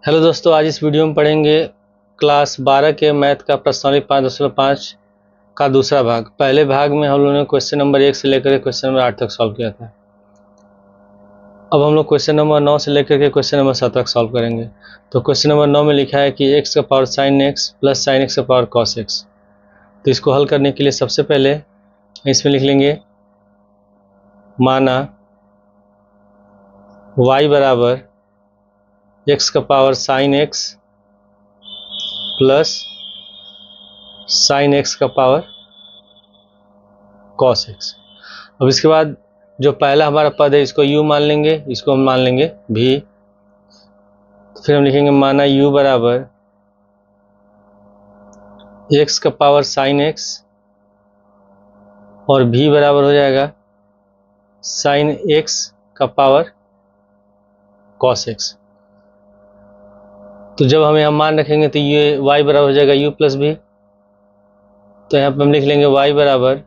Hello दोस्तों, आज इस वीडियो में पढ़ेंगे क्लास 12 के मैथ का प्रश्नावली 5.5 का दूसरा भाग। पहले भाग में हम लोगों ने क्वेश्चन नंबर 1 से लेकर क्वेश्चन नंबर 8 तक सॉल्व किया था। अब हम लोग क्वेश्चन नंबर 9 से लेकर के क्वेश्चन नंबर 7 तक सॉल्व करेंगे। तो क्वेश्चन नंबर 9 में लिखा है कि x का power sin x plus sin x का पावर cos x। तो इसको हल करने के लिए सबसे पहले इसमें लिख लेंगे माना y बराबर x का power sin x plus sin x का पावर cos x। अब इसके बाद जो पहला हमारा पद है इसको u मान लेंगे, इसको हम मान लेंगे v। तो फिर हम लिखेंगे माना u बराबर x का पावर sin x और v बराबर हो जाएगा sin x का पावर cos x। तो जब हम यहाँ मान रखेंगे तो ये y बराबर हो जाएगा u प्लस v। तो यहाँ पर हम लिख लेंगे y बराबर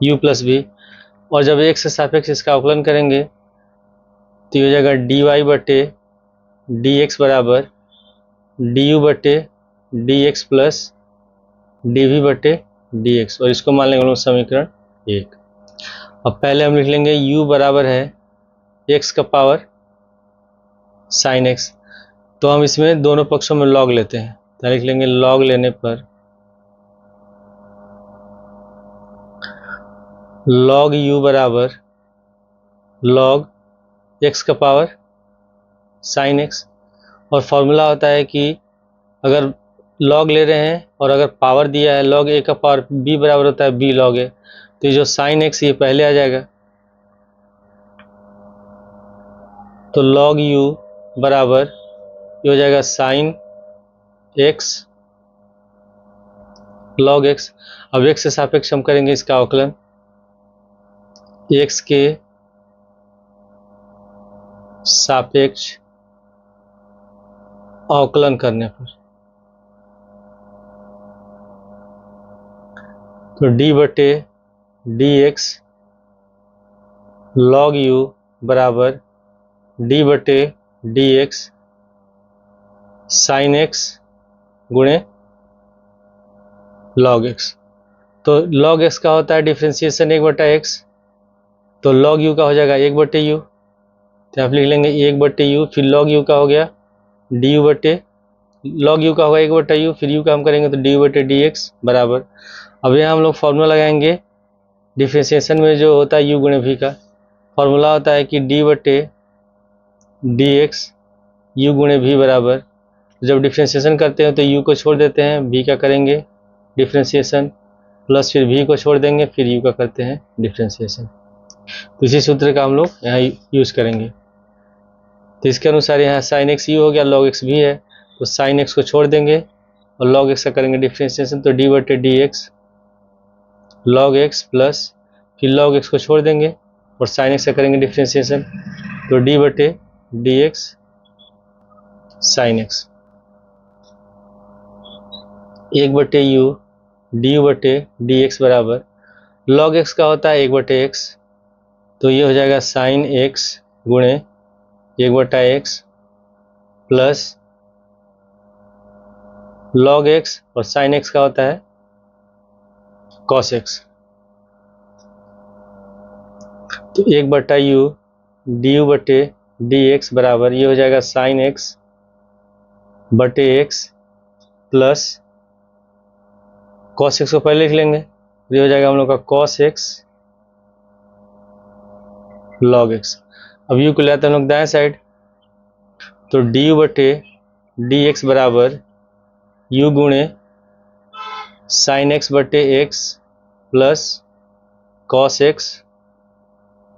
u प्लस v, और जब x के सापेक्ष इसका अवकलन करेंगे तो ये हो जाएगा dy बटे dx बराबर du बटे dx प्लस dv बटे dx, और इसको मान लेंगे हम लोग समीकरण 1। अब पहले हम लिख लेंगे u बराबर है x का पावर sin x। तो हम इसमें दोनों पक्षों में log लेते हैं, तो लिख लेंगे log लेने पर log u बराबर log x का पावर sin x। और फॉर्मूला होता है कि अगर log ले रहे हैं और अगर पावर दिया है log a का पावर b बराबर होता है b log a, तो ये जो sin x ये पहले आ जाएगा। तो log u बराबर ये हो जाएगा sin x log x। अब x से सापेक्ष हम करेंगे इसका अवकलन, x के सापेक्ष अवकलन करने पर तो d बटे dx log u बराबर d बटे dx sin x गुणे log x। तो log x का होता है डिफ्रेंसिएशन 1/x, तो log u का हो जाएगा 1/u। तो आप लिख लेंगे 1/u, फिर log u का हो गया du बटे log u का होगा 1/u, फिर u का हम करेंगे तो du बटे dx बराबर। अब यहाँ हम लोग फॉर्मूला लगाएंगे डिफ्रेंसिएशन में जो होता है u गुणे v का फॉर्मूला होता है कि d बटे dx u गुणे v बराबर। जब डिफ्रेंसिएशन करते हैं तो u को छोड़ देते हैं, v का करेंगे डिफ्रेंसिएशन, प्लस फिर v को छोड़ देंगे, फिर u का करते हैं डिफ्रेंसिएशन। तो इसी सूत्र का हम लोग यहाँ यूज़ करेंगे। तो इसके अनुसार यहाँ sin x u हो गया, log x भी है, तो sin x को छोड़ देंगे और log x का करेंगे डिफ्रेंसिएशन, तो d बटे dx log x प्लस फिर log x को छोड़ देंगे और sin x का करेंगे डिफ्रेंसिएशन, तो d बटे dx sin x 1/u du बटे dx बराबर log x का होता है 1/x, तो ये हो जाएगा sin x गुणे 1/x प्लस log x और sin x का होता है cos x। तो 1/u du बटे dx बराबर ये हो जाएगा sin x बटे x प्लस cos x को पहले लिख लेंगे, ये हो जाएगा हम लोग का cos x log x। अब u को ले आते हैं हम लोग दाएं साइड, तो du बटे dx बराबर u गुणे sin x बटे x plus cos x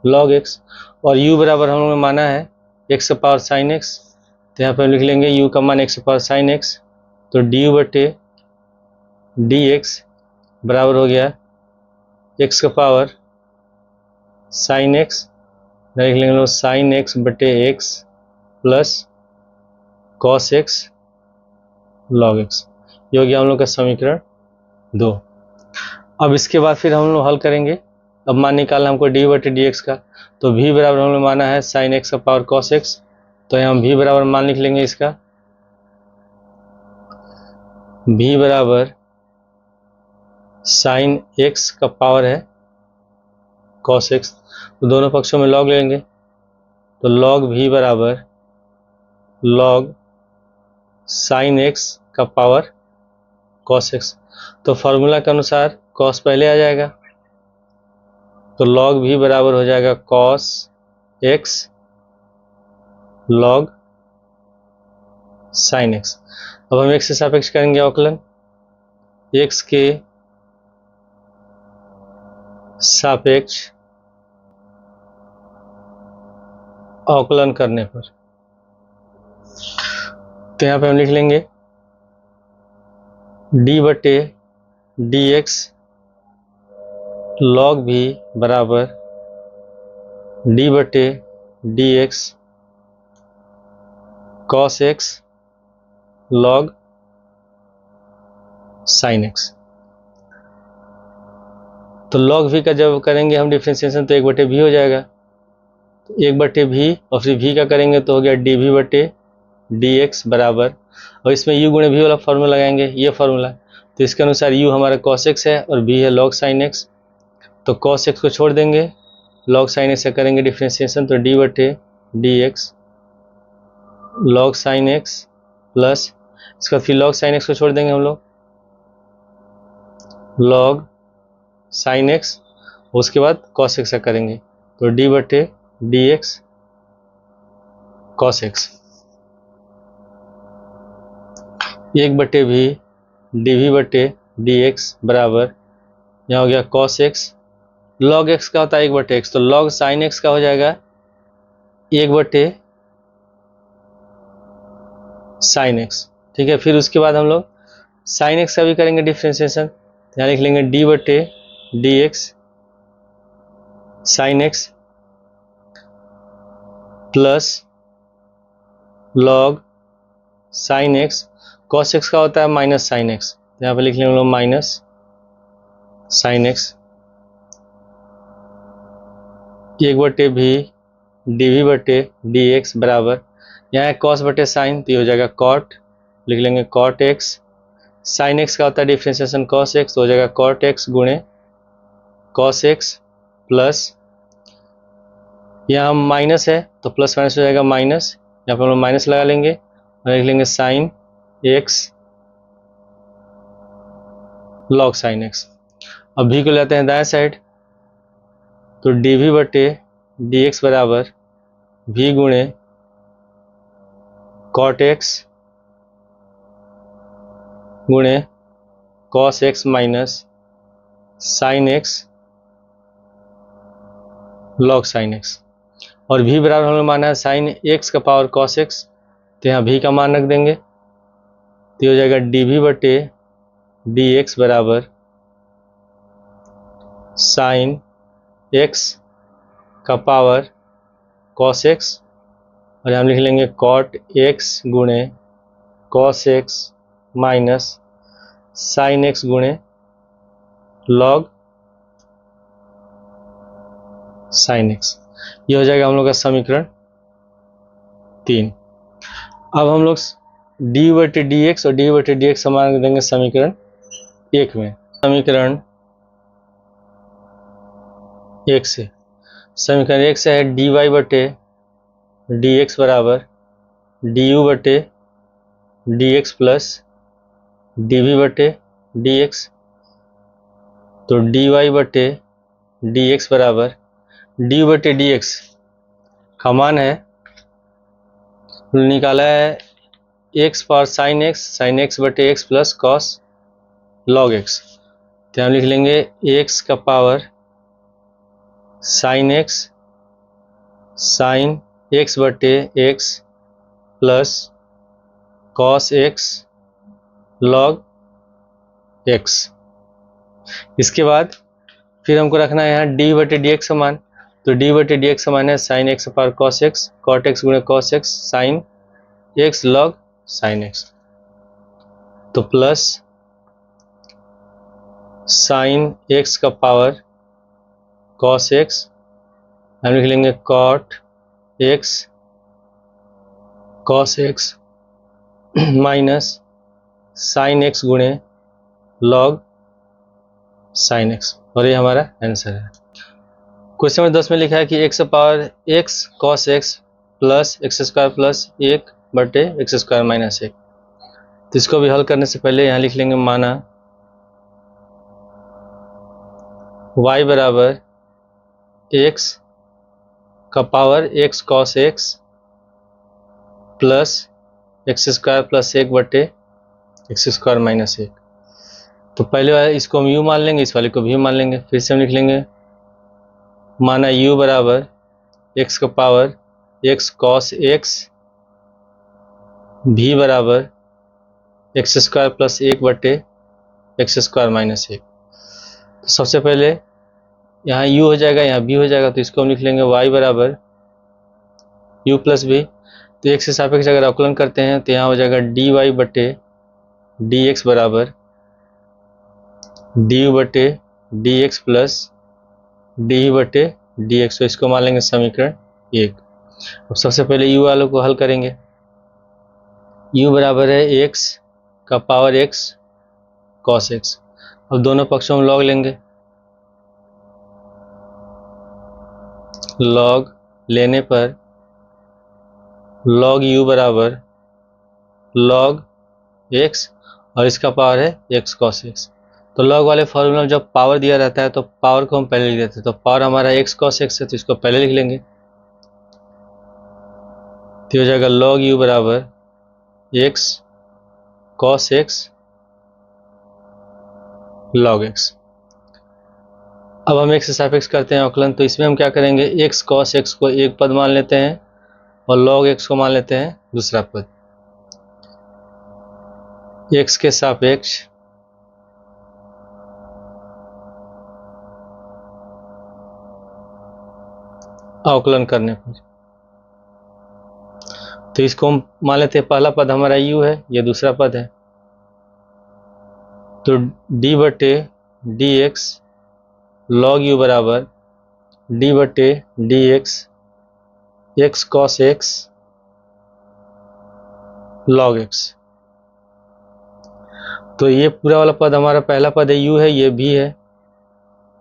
log x, और u बराबर हम लोगों ने माना है x का पावर sin x, तो यहाँ पर लिख लेंगे u का मान x का पावर sin x, तो du बटे dx बराबर हो गया x का पावर sin x, लिख लेंगे sin x बटे x plus cos x log x। ये हो गया हम लोग का समीकरण 2। अब इसके बाद फिर हम लोग हल करेंगे। अब मान निकालना हमको d बटे dx का, तो v बराबर हम लोग माना है sin x का पावर cos x, तो यहाँ v बराबर मान लिख लेंगे इसका, v बराबर साइन x का पावर है cos x, तो दोनों पक्षों में log लेंगे, तो log v बराबर log साइन x का पावर cos x। तो फॉर्मूला के अनुसार cos पहले आ जाएगा, तो log v बराबर हो जाएगा cos x log sine x। अब हम x से सापेक्ष करेंगे अवकलन, x के सापेक्ष अवकलन करने पर, तो यहाँ पे हम लिख लेंगे d बटे डी एक्स लॉग भी बराबर d बटे D x cos x log sine x. तो लॉग v का जब करेंगे हम डिफ्रेंसिएशन तो 1/v हो जाएगा, तो 1/v और फिर v का करेंगे तो हो गया dv बटे डी एक्स बराबर, और इसमें u गुणे v वाला फॉर्मूला लगाएंगे, ये फॉर्मूला, तो इसके अनुसार u हमारा cos x है और v है log sin x, तो cos x को छोड़ देंगे, log sin x से करेंगे डिफ्रेंसिएशन तो d बटे D x log sin x plus इसका फिर log sin x को छोड़ देंगे हम लोग, log sin x, उसके बाद cos x से करेंगे तो d बटे D x cos x 1/v dv बटे डी एक्स बराबर, यहाँ हो गया cos x, log x का होता है 1/x, तो log sin x का हो जाएगा 1/sin x। ठीक है, फिर उसके बाद हम लोग sin x का भी करेंगे डिफ्रेंसिएशन, यहाँ लिख लेंगे d बटे D x sine x plus log sine x, cos x का होता है माइनस साइन एक्स, यहाँ पे लिख लेंगे हम लोग minus sine x 1/v dv बटे डी एक्स बराबर, यहाँ है cos बटे साइन तो ये हो जाएगा cot, लिख लेंगे cot x, साइन x का होता है डिफ्रेंसिएशन cos x तो हो जाएगा cot x गुणे cos x प्लस यहाँ माइनस है तो प्लस माइनस हो जाएगा माइनस, यहाँ पर हम लोग माइनस लगा लेंगे और लिख लेंगे sine x log sine x। अब भी को लेते हैं दाएं साइड, तो dv बटे डी एक्स बराबर v गुणे cot x गुणे cos x minus sine x log sine x, और v बराबर हम लोग माना है साइन x का पावर cos x, तो यहाँ v का मान रख देंगे, तो हो जाएगा dv बटे डी एक्स बराबर साइन x का पावर cos x, और हम लिख लेंगे cot x गुणे cos x minus sine x गुणे log साइन x। ये हो जाएगा हम लोग का समीकरण 3। अब हम लोग d बटे डी एक्स और d बटे डी एक्स समान देंगे समीकरण 1 में, समीकरण 1 से, समीकरण 1 से है dy बटे डी एक्स बराबर du बटे डी एक्स प्लस dv बटे डी एक्स, तो dy बटे डी एक्स बराबर d बटे डी एक्स का मान है, निकाला है x पावर साइन x बटे x plus cos log x, तो हम लिख लेंगे x का पावर साइन x बटे x plus cos x log x। इसके बाद फिर हमको रखना है यहाँ d बटे डी एक्स समान, तो d बटे डी एक्स समान है sine x power cos x cot x गुणे cos x sine x log sine x, तो प्लस साइन x का पावर कॉस x, हम लिख लेंगे cot x cos x minus sine x गुणे log साइन x, और ये हमारा आंसर है। क्वेश्चन नंबर 10 में लिखा है कि x power x cos x plus x square plus 1/x² minus 1। तो इसको भी हल करने से पहले यहाँ लिख लेंगे माना y बराबर x का power x cos x plus x² plus 1/x² minus 1। तो पहले वाले इसको हम u मान लेंगे, इस वाले को भी मान लेंगे। फिर से हम लिख लेंगे माना u बराबर x का पावर x cos x भी बराबर x² प्लस 1/x² माइनस 1। तो सबसे पहले यहाँ u हो जाएगा, यहाँ b हो जाएगा, तो इसको हम लिख लेंगे y बराबर u प्लस b। तो x के सापेक्ष अगर अवकलन करते हैं तो यहाँ हो जाएगा dy/dx बराबर du/dx प्लस du/dx। तो इसको मान लेंगे समीकरण 1। अब सबसे पहले u वालों को हल करेंगे। u बराबर है x का पावर x cos x। अब दोनों पक्षों में log लेंगे, log लेने पर log u बराबर log x और इसका पावर है x cos x। तो log वाले फॉर्मूला में जब पावर दिया रहता है तो पावर को हम पहले लिख देते हैं। तो पावर हमारा x cos x है, तो इसको पहले लिख लेंगे। तो हो जाएगा log u बराबर x cos x log x। अब हम x से सापेक्ष करते हैं अवकलन। तो इसमें हम क्या करेंगे, x cos x को एक पद मान लेते हैं और log x को मान लेते हैं दूसरा पद। x के सापेक्ष अवकलन करने पर तो इसको हम मान लेते हैं पहला पद हमारा u है, ये दूसरा पद है। तो d/dx log u बराबर d/dx x cos x log x। तो ये पूरा वाला पद हमारा पहला पद है, u है, ये भी है।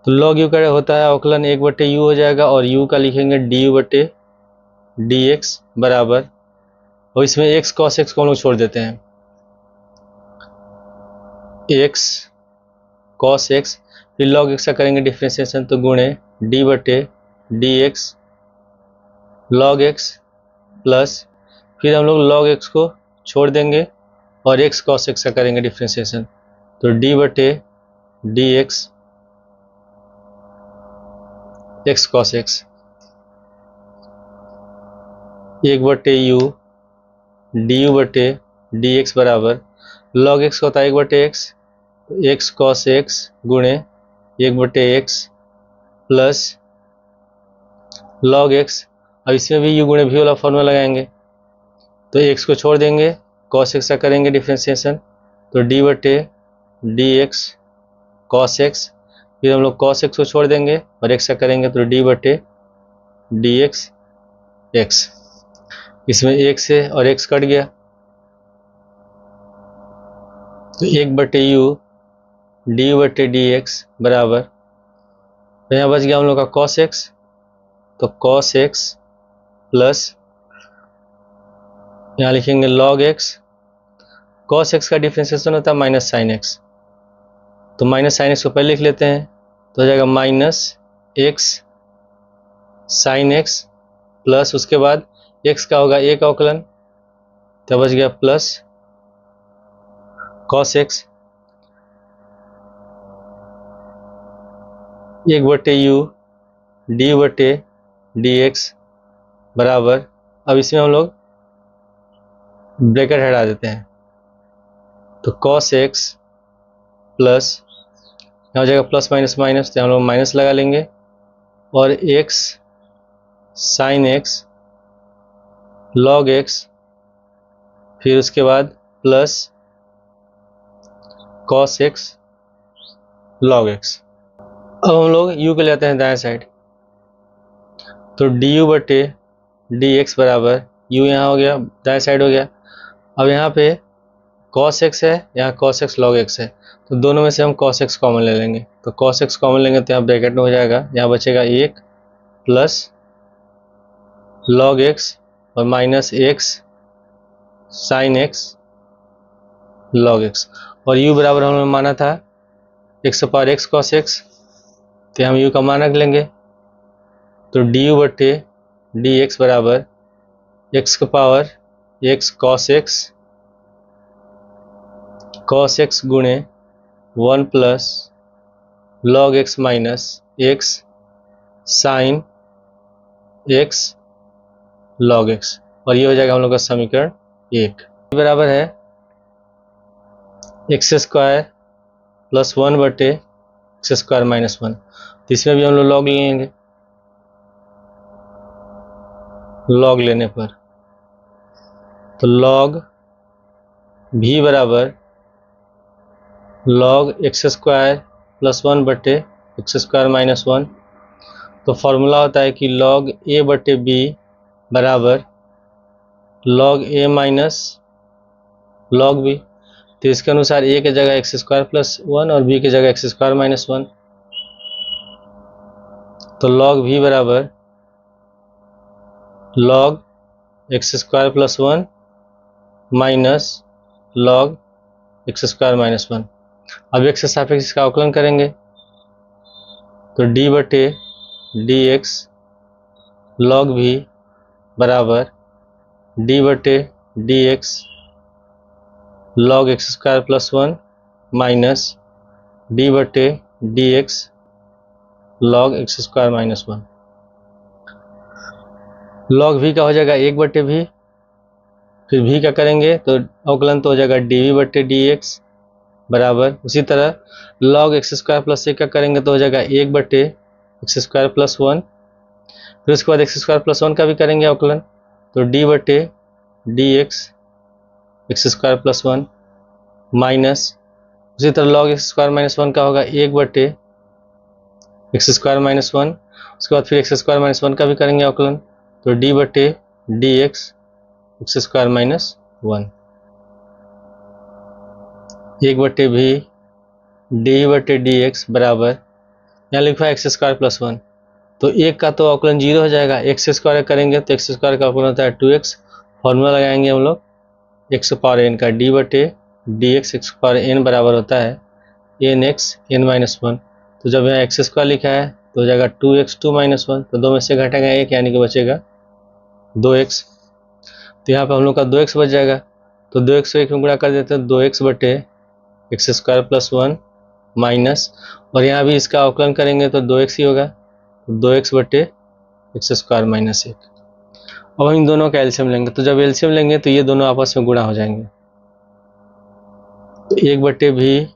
तो log u का होता है अवकलन 1/u हो जाएगा और u का लिखेंगे du/dx बराबर, और इसमें x cos x को हम लोग छोड़ देते हैं, x cos x, फिर log x का करेंगे डिफ्रेंशिएशन, तो गुणे d/dx log x प्लस फिर हम लोग log x को छोड़ देंगे और x cos x का करेंगे डिफ्रेंशिएशन, तो d/dx x cos x 1/u du/dx बराबर log x होता है 1/x, x cos x गुणे 1/x प्लस log x। अब इसमें भी u गुणे v वाला फॉर्मूला लगाएंगे, तो x को छोड़ देंगे, cos x का करेंगे डिफ्रेंशिएशन, तो d/dx cos x, फिर हम लोग cos x को छोड़ देंगे और x का करेंगे, तो d/dx x। इसमें x से और x कट गया, तो 1/u du/dx बराबर, तो यहाँ बच गया हम लोग का cos x, तो cos x प्लस यहाँ लिखेंगे log x। cos x का डिफ्रेंशिएशन होता है माइनस साइन x, तो माइनस साइन x को पहले लिख लेते हैं, तो हो जाएगा minus x sine x plus उसके बाद x का होगा एक अवकलन, तो बच गया plus cos x 1/u du/dx बराबर। अब इसमें हम लोग ब्रैकेट हटा देते हैं, तो cos x प्लस यहाँ हो जाएगा प्लस माइनस माइनस, तो हम लोग माइनस लगा लेंगे और x sine x log x, फिर उसके बाद plus cos x log x। अब हम लोग u को लेते हैं दाएं साइड, तो du/dx बराबर u यहाँ हो गया, दाएं साइड हो गया। अब यहाँ पे cos x है, यहाँ cos x log x है, तो दोनों में से हम cos x कॉमन ले लेंगे। तो cos x कॉमन लेंगे तो यहाँ ब्रैकेट में हो जाएगा, यहाँ बचेगा 1 प्लस log x और minus x sin x log x, और u बराबर हमने माना था x power x cos x, तो हम u का मानक लेंगे। तो du बटे dx बराबर x का पावर x cos x गुणे 1 plus log x minus x sin x log x, और ये हो जाएगा हम लोग का समीकरण 1। बराबर है एक्स स्क्वायर प्लस 1 बटे एक्स स्क्वायर माइनस 1, तो इसमें भी हम लोग लॉग लेंगे। लॉग लेने पर तो लॉग भी बराबर लॉग एक्स स्क्वायर प्लस 1 बटे एक्स स्क्वायर माइनस 1, तो फॉर्मूला होता है कि लॉग ए बटे बी बराबर लॉग ए माइनस लॉग बी। तो इसके अनुसार ए की जगह एक्स स्क्वायर प्लस 1 और बी की जगह एक्स स्क्वायर माइनस 1, तो लॉग भी बराबर log X square plus 1 minus log X square minus 1। अब एक्स के सापेक्ष इसका अवकलन करेंगे तो डी बटे डी एक्स लॉग भी बराबर डी बटे D x log X square plus 1 minus D बटे D x log X square minus 1। Log भी का हो जाएगा 1 बटे भी, फिर भी का करेंगे तो अवकलन तो हो जाएगा डी वी बटे डी एक्स बराबर, उसी तरह लॉग एक्स स्क्वायर प्लस 1 का करेंगे तो हो जाएगा 1 बटे एक्स स्क्वायर प्लस 1, फिर उसके बाद एक्स स्क्वायर प्लस 1 का भी करेंगे अवकलन, तो डी बटे D x x square plus 1 minus उसी तरह लॉग एक्स स्क्वायर माइनस 1 का होगा 1 बटे एक्स स्क्वायर माइनस 1, उसके बाद फिर एक्स स्क्वायर माइनस 1 का भी करेंगे अवकलन, तो डी बटे D x x square minus 1, 1 बटे भी डी बटे डी एक्स बराबर यहाँ लिखा है एक्स स्क्वायर प्लस 1, तो 1 का तो अवकलन 0 हो जाएगा, एक्स स्क्वायर करेंगे तो एक्स स्क्वायर का अवकलन होता है 2x, फॉर्मूला लगाएंगे हम लोग एक्स पावर एन का, डी बटे D x x power n बराबर होता है एन एक्स एन माइनस 1, तो जब यहाँ एक्स स्क्वायर लिखा है तो हो जाएगा 2x 2 माइनस 1, तो 2 में से घटेगा 1 यानी कि बचेगा 2x, तो यहाँ पर हम लोग का 2x बच जाएगा, तो 2x को 1 में गुणा कर देते हैं 2x बटे एक्स स्क्वायर प्लस 1 माइनस, और यहाँ भी इसका अवकलन करेंगे तो 2x ही होगा, 2x बटे एक्स स्क्वायर माइनस 1। अब हम इन दोनों का एलसीएम लेंगे, तो जब एलसीएम लेंगे तो ये दोनों आपस में गुणा हो जाएंगे, तो 1 बटे भी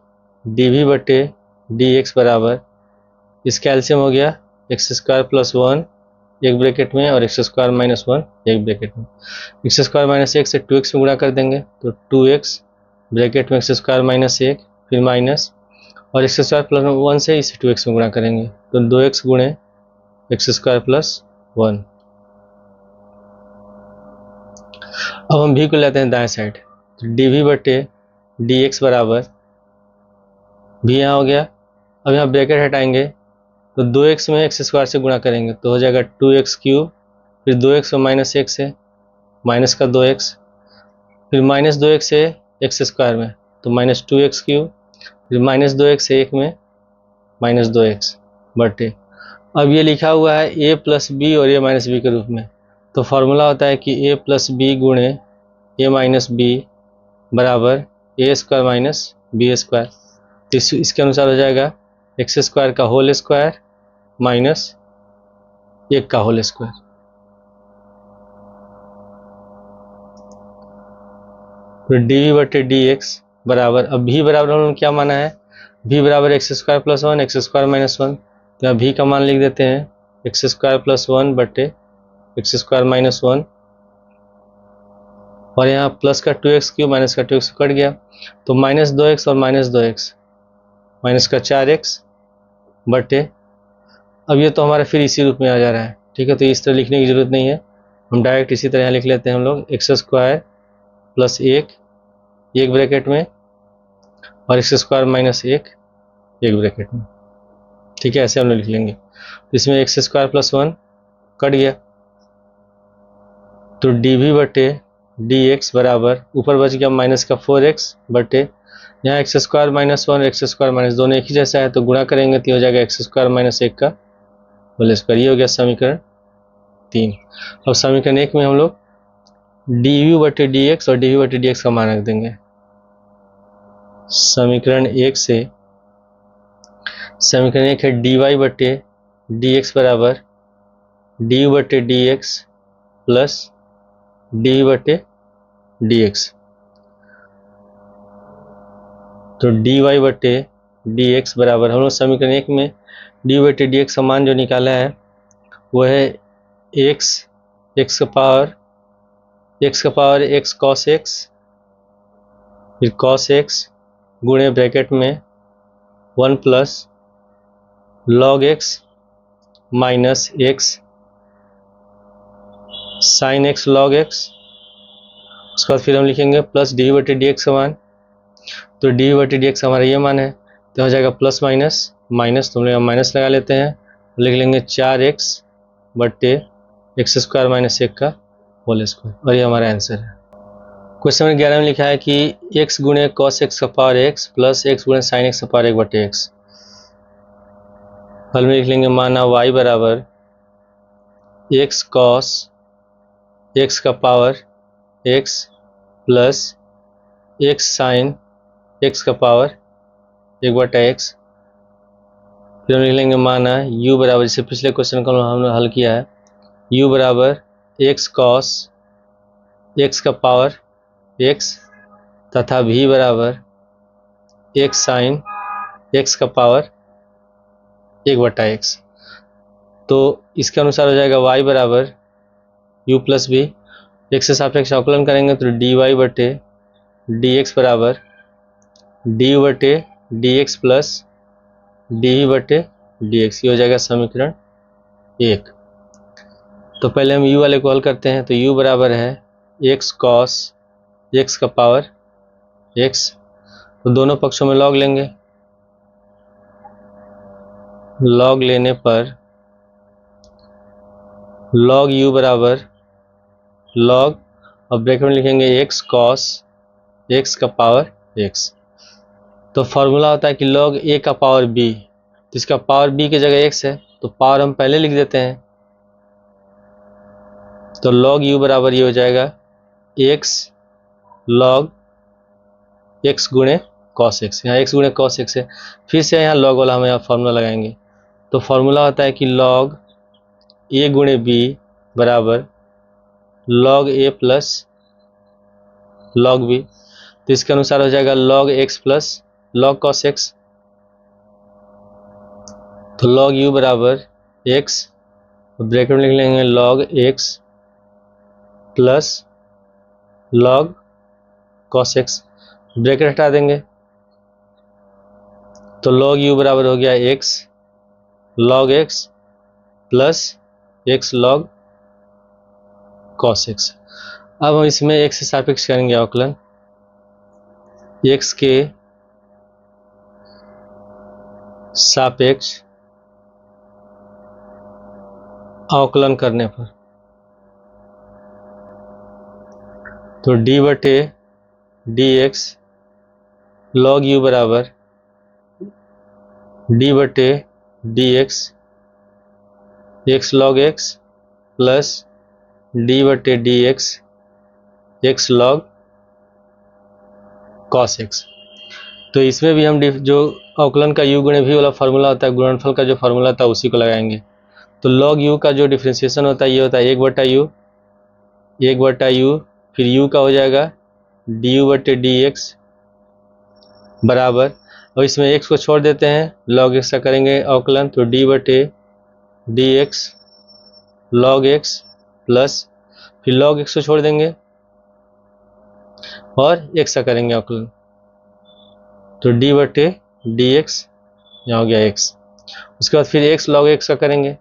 डी वी बटे डी एक्स बराबर इसका एलसीएम हो गया एक्स स्क्वायर प्लस 1 एक ब्रैकेट में और एक्स स्क्वायर माइनस 1 एक ब्रैकेट में, एक्स स्क्वायर माइनस 1 से 2x में गुणा कर देंगे तो 2x ब्रैकेट में एक्स स्क्वायर माइनस 1 फिर माइनस, और एक्स स्क्वायर प्लस 1 से इसे 2x में गुणा करेंगे तो 2x गुणे एक्स स्क्वायर प्लस 1। अब हम भी को लेते हैं दाएं साइड, तो डी वी बटे डी एक्स बराबर भी यहाँ हो गया, अब यहाँ ब्रैकेट हटाएंगे तो 2x में एक्स स्क्वायर से गुणा करेंगे तो हो जाएगा 2x क्यूब, फिर 2x में माइनस 1 से माइनस का 2x, फिर माइनस 2x से एक्स स्क्वायर में तो माइनस 2x क्यूब, फिर माइनस 2x से 1 में माइनस 2x बटे, अब ये लिखा हुआ है a प्लस बी और a माइनस बी के रूप में, तो फॉर्मूला होता है कि a प्लस बी गुणे a माइनस बी बराबर a square minus b square, तो इसके अनुसार हो जाएगा एक्स स्क्वायर का होल स्क्वायर माइनस 1 का होल स्क्वायर। तो डी वी बटे डी एक्स बराबर, अब भी बराबर हम लोग क्या माना है, भी बराबर x square plus 1 x square minus 1, तो यहाँ भी का मान लिख देते हैं एक्स स्क्वायर प्लस 1 बटे एक्स स्क्वायर माइनस 1, और यहाँ प्लस का 2x क्यूब माइनस का 2x कट गया तो माइनस 2x और माइनस 2x माइनस का 4x बटे, अब ये तो हमारा फिर इसी रूप में आ जा रहा है, ठीक है, तो इस तरह लिखने की जरूरत नहीं है, हम डायरेक्ट इसी तरह लिख लेते हैं हम लोग एक्स स्क्वायर प्लस एक ब्रैकेट में और एक्स स्क्वायर माइनस एक ब्रैकेट में। ठीक है, ऐसे हम लोग लिख लेंगे। इसमें एक्स स्क्वायर प्लस 1 कट गया, तो डी वी बटे डी एक्स बराबर ऊपर बच गया माइनस का 4x बटे यहाँ एक्स स्क्वायर माइनस 1 और एक्स स्क्वायर माइनस दोनों एक ही जैसा है, तो गुणा करेंगे तो हो जाएगा एक्स स्क्वायर माइनस 1 का होल स्क्वायर। ये हो गया समीकरण 3। अब समीकरण 1 में हम लोग डी यू बटे डी एक्स और डी वी बटे डी एक्स का मान रख देंगे। समीकरण 1 से समीकरण 1 है डी वाई बटे डी एक्स बराबर डी यू बटे डी एक्स प्लस डी बटे डी एक्स। तो डी वाई बटे डी एक्स बराबर हम लोग समीकरण 1 में डी बटे डी एक्स का मान जो निकाला है वो है एक्स का पावर एक्स कॉस एक्स, फिर कॉस एक्स गुणे ब्रैकेट में 1 plus log x minus x sine x log x. उसके बाद फिर हम लिखेंगे प्लस डी बटे डी एक्स का मान, तो डी बटे डी एक्स हमारा ये मान है, तो हो जाएगा प्लस माइनस तो हम लोग माइनस लगा लेते हैं, लिख लेंगे 4x बटे एक्स स्क्वायर माइनस 1 का होल स्क्वायर, और ये हमारा आंसर है। क्वेश्चन नंबर 11 में लिखा है कि x गुणे कॉस एक्स का पावर x प्लस x गुणे साइन एक्स का पावर 1 बटे x। हल में लिख लेंगे माना y बराबर x कॉस एक्स का power x plus x sine x का पावर 1 बटा x। फिर हम लिख लेंगे माना u बराबर, जैसे पिछले क्वेश्चन को हमने हल किया है, u बराबर x कॉस एक्स का पावर x तथा v बराबर x साइन x का पावर 1 बटा x। तो इसके अनुसार हो जाएगा y बराबर u प्लस v, x से सापेक्ष अवकलन करेंगे तो dy बटे dx बराबर du बटे dx प्लस डी बटे dx। ये हो जाएगा समीकरण 1। तो पहले हम u वाले को हल करते हैं, तो u बराबर है x कॉस x का पावर x, तो दोनों पक्षों में लॉग लेंगे, लॉग लेने पर लॉग u बराबर लॉग और ब्रैकेट में लिखेंगे x कॉस x का पावर x। तो फॉर्मूला होता है कि log a का पावर b, तो इसका पावर b की जगह x है, तो पावर हम पहले लिख देते हैं, तो log u बराबर ये हो जाएगा x log x गुणे cos x। यहाँ x गुणे cos x है, फिर से यहाँ log वाला हम यहाँ फॉर्मूला लगाएंगे, तो फॉर्मूला होता है कि log a गुणे b बराबर log a plus log b। तो इसके अनुसार हो जाएगा log x plus log cos x। तो log u बराबर x, ब्रैकेट में लिख लेंगे log x plus log cos x, bracket हटा देंगे, तो log u बराबर हो गया x log x plus x log cos x। अब हम इसमें x से सापेक्ष करेंगे अवकलन, x के सापेक्ष अवकलन करने पर, तो d बटे dx log u बराबर d बटे dx x log x plus d बटे dx x log cos x। तो इसमें भी हम जो अवकलन का u गुणे v वाला फार्मूला होता है, गुणनफल का जो फार्मूला होता है उसी को लगाएंगे। तो log u का जो डिफ्रेंसिएशन होता है ये होता है 1 बटा u, फिर u का हो जाएगा du बटे dx बराबर, और इसमें x को छोड़ देते हैं, log x का करेंगे अवकलन, तो d बटे dx log x प्लस फिर log x को छोड़ देंगे और x का करेंगे अवकलन, तो d बटे dx यहाँ हो गया x। उसके बाद फिर x log x का करेंगे,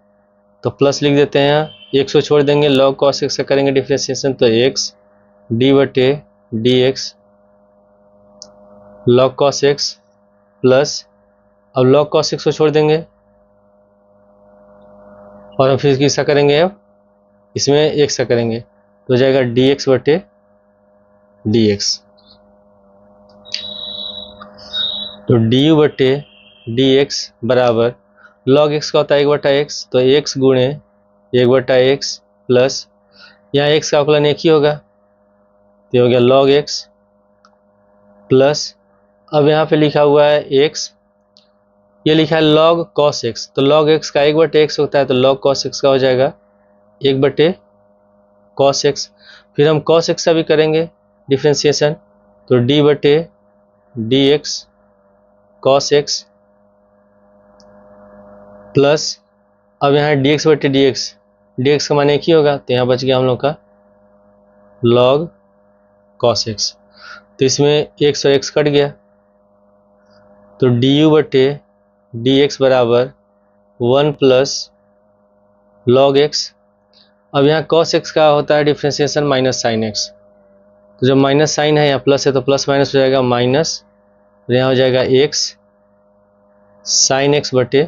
तो प्लस लिख देते हैं यहाँ, एक्स को छोड़ देंगे, log cos x का करेंगे डिफ्रेंसिएशन, तो x डी बटे D x log cos x plus, अब log cos x को छोड़ देंगे और हम फिर किसका करेंगे, अब इसमें x का करेंगे तो हो जाएगा dx बटे dx। तो du बटे dx बराबर log x का होता है 1/x, तो x गुणे 1/x प्लस, यहाँ x का अवकलन एक ही होगा तो हो गया log x प्लस, अब यहाँ पे लिखा हुआ है x, ये लिखा है log cos x, तो log x का 1/x होता है तो log cos x का हो जाएगा 1/cos x। फिर हम cos x का भी करेंगे डिफ्रेंसिएशन, तो d बटे dx cos x प्लस, अब यहाँ dx बटे dx का मान एक ही होगा तो यहाँ बच गया हम लोग का log cos x, तो इसमें x और x कट गया तो du बटे dx बराबर 1 प्लस log x। अब यहाँ cos x का होता है डिफ्रेंसिएशन माइनस साइन x, तो जब माइनस साइन है यहाँ प्लस है तो प्लस माइनस हो जाएगा माइनस, तो यहाँ हो जाएगा x साइन x बटे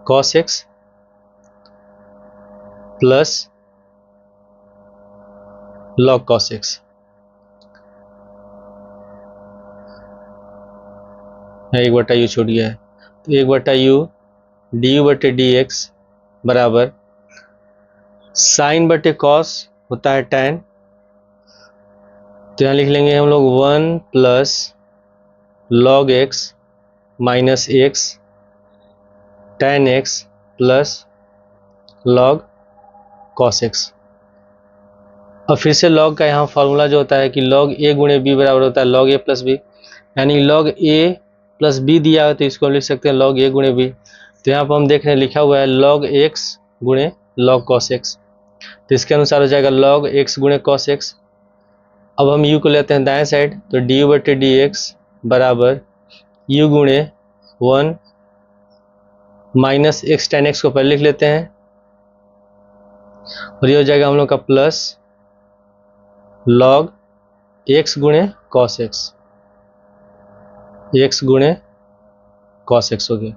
cos x plus log cos x। यहाँ 1/u छूट गया है तो 1/u du बटे dx बराबर साइन बटे कॉस होता है tan, तो यहाँ लिख लेंगे हम लोग 1 plus log x minus x tan x plus log cos x। अब फिर से log का यहाँ फॉर्मूला जो होता है कि log a गुणे b बराबर होता है log a प्लस b, यानी log a प्लस b दिया है तो इसको लिख सकते हैं log a गुणे b, तो यहाँ पर हम देख रहे हैं लिखा हुआ है log x गुणे log cos x, तो इसके अनुसार हो जाएगा log x गुणे cos x। अब हम u को लेते हैं दाएं साइड, तो du बटे dx बराबर u गुणे 1 माइनस x tan x को पहले लिख लेते हैं और ये हो जाएगा हम लोग का प्लस log x गुणे cos x, x गुणे cos x हो गया।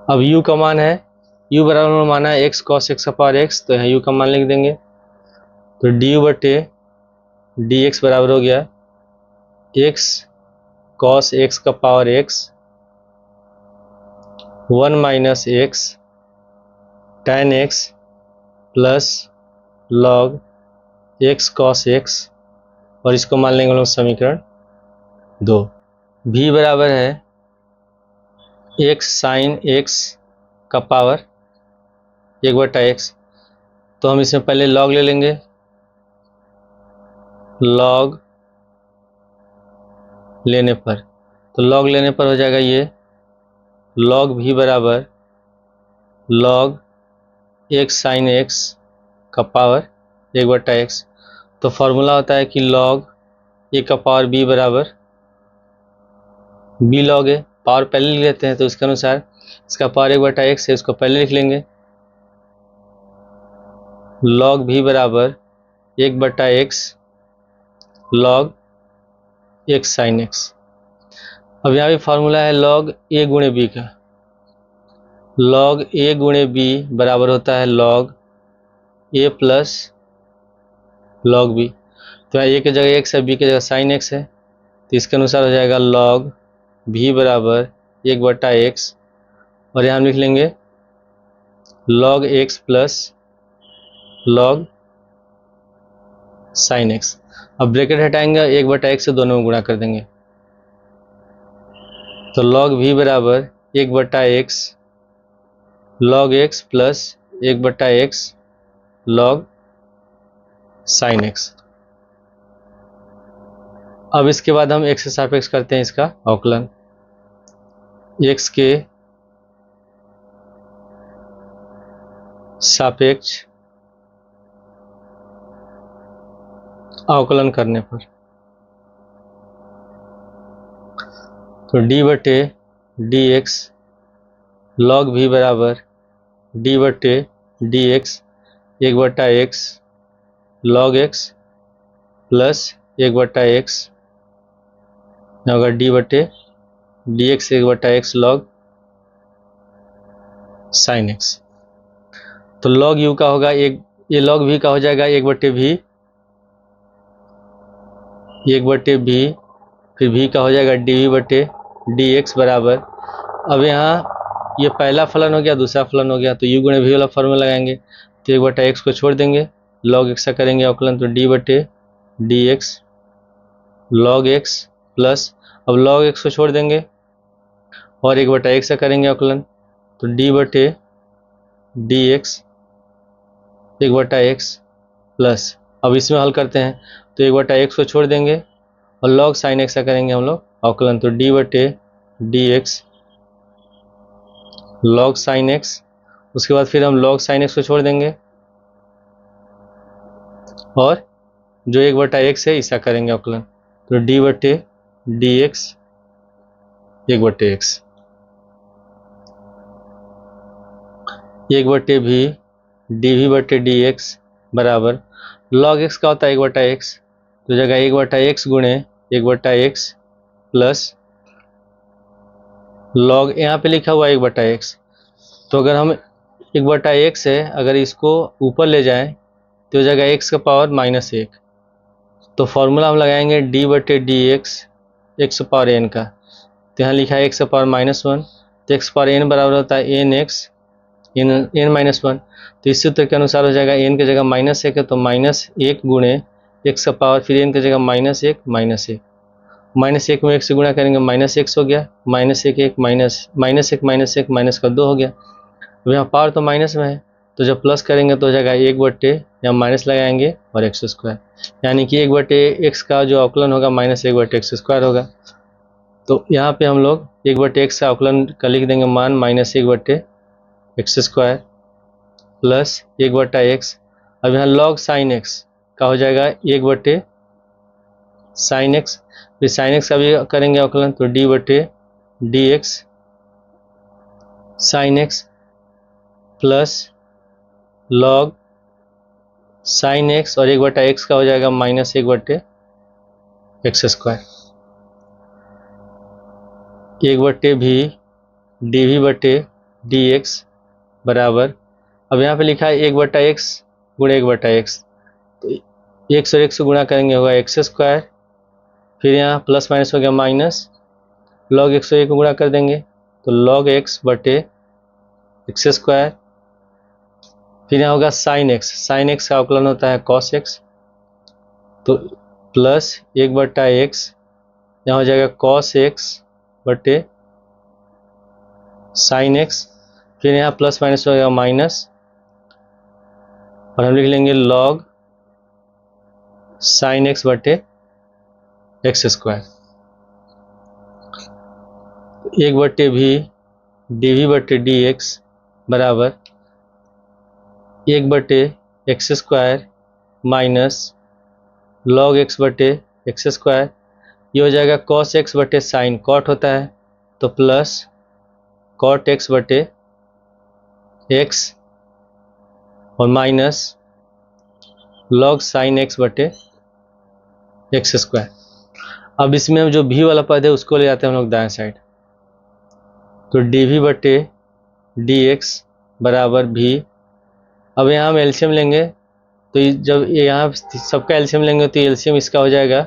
अब u का मान है, u बराबर माना है x cos x का पावर x, तो यहाँ u का मान लिख देंगे, तो du बटे dx बराबर हो गया x cos x का power x 1 minus x tan x plus log x cos x, और इसको मान लेंगे हम लोग समीकरण 2। v बराबर है x साइन x का पावर 1/x, तो हम इसमें पहले log ले लेंगे, log लेने पर, तो log लेने पर हो जाएगा ये log v बराबर log x साइन x का पावर 1/x, तो फॉर्मूला होता है कि log a का पावर b बराबर b log a, पावर पहले लिख लेते हैं तो इसके अनुसार इसका पावर 1/x है, इसको पहले लिख लेंगे, log v बराबर 1/x log x sine x। अब यहाँ भी फार्मूला है log a गुणे b का, log a गुणे b बराबर होता है log a plus log b, तो यहाँ a की जगह x है, b की जगह साइन x है, तो इसके अनुसार हो जाएगा log v बराबर 1/x, और यहाँ हम लिख लेंगे log x plus log sine x। अब ब्रैकेट हटाएंगे 1/x से दोनों में गुणा कर देंगे, तो log v बराबर 1/x log x plus 1/x log sine x। अब इसके बाद हम x के सापेक्ष करते हैं इसका अवकलन, x के सापेक्ष अवकलन करने पर, तो d बटे dx log v बराबर डी बटे D x 1/x log x plus 1/x होगा डी बटे D x 1/x log sine x. तो log u का होगा ये log v का हो जाएगा 1/v, 1/v, फिर v का हो जाएगा dv बटे dx बराबर। अब यहाँ ये पहला फलन हो गया, दूसरा फलन हो गया, तो u गुणे v वाला फॉर्मूला लगाएंगे, तो 1/x को छोड़ देंगे, log x का करेंगे अवकलन, तो d बटे dx log x प्लस, अब log x को छोड़ देंगे और 1/x का करेंगे अवकलन, तो d बटे dx 1/x प्लस, अब इसमें हल करते हैं तो 1/x को छोड़ देंगे और log sin x का करेंगे हम लोग अवकलन, तो d बटे dx log sin x, उसके बाद फिर हम log sin x को छोड़ देंगे और जो 1/x है इसका करेंगे अवकलन, तो d बटे dx 1/x 1/v dv बटे dx बराबर log x का होता है 1/x, तो जगह 1/x गुणे 1/x प्लस log यहाँ पे लिखा हुआ है 1/x, तो अगर हम 1/x है अगर इसको ऊपर ले जाएं तो जगह x का पावर -1, तो फॉर्मूला हम लगाएंगे d बटे dx x पावर n का, तो यहाँ लिखा है x पावर -1, तो x पावर n बराबर होता है nx n-1, तो इस सूत्र के अनुसार हो जाएगा n की जगह -1 है तो -1 गुणे x का पावर, फिर n की जगह -1 -1 में 1 से गुणा करेंगे -x हो गया, -1 माइनस का 2 हो गया। अब यहाँ पावर तो माइनस में है तो जब प्लस करेंगे तो हो जाएगा 1/, या माइनस लगाएंगे और x², यानी कि 1/x का जो अवकलन होगा -1/x² होगा। तो यहाँ पे हम लोग 1/x का अवकलन का लिख देंगे मान -1/x² प्लस 1/x। अब यहाँ log sin x का हो जाएगा 1/sin x, फिर sin x का भी करेंगे अवकलन, तो d बटे dx sin x plus log sin x और 1/x का हो जाएगा -1/x², 1/v dv बटे dx बराबर, अब यहाँ पे लिखा है 1/x गुणे 1/x, तो x और x से गुणा करेंगे होगा x², फिर यहाँ प्लस माइनस हो गया माइनस, log x और 1 को गुणा कर देंगे तो log x बटे x², फिर यहाँ होगा sin x का अवकलन होता है cos x, तो प्लस 1/x, यहाँ हो जाएगा cos x बटे sin x, फिर यहाँ प्लस माइनस हो जाएगा माइनस और हम लिख लेंगे log sin x बटे x², 1/v dv बटे dx बराबर 1/x² माइनस log x बटे x², ये हो जाएगा cos x बटे sin, cot होता है तो प्लस cot x बटे x और माइनस log sin x बटे x²। अब इसमें जो v वाला पद है उसको ले जाते हैं हम लोग दाएं साइड, तो dv बटे dx बराबर v। अब यहाँ हम एलसीएम लेंगे, तो जब यहाँ सबका एलसीएम लेंगे तो एलसीएम इसका हो जाएगा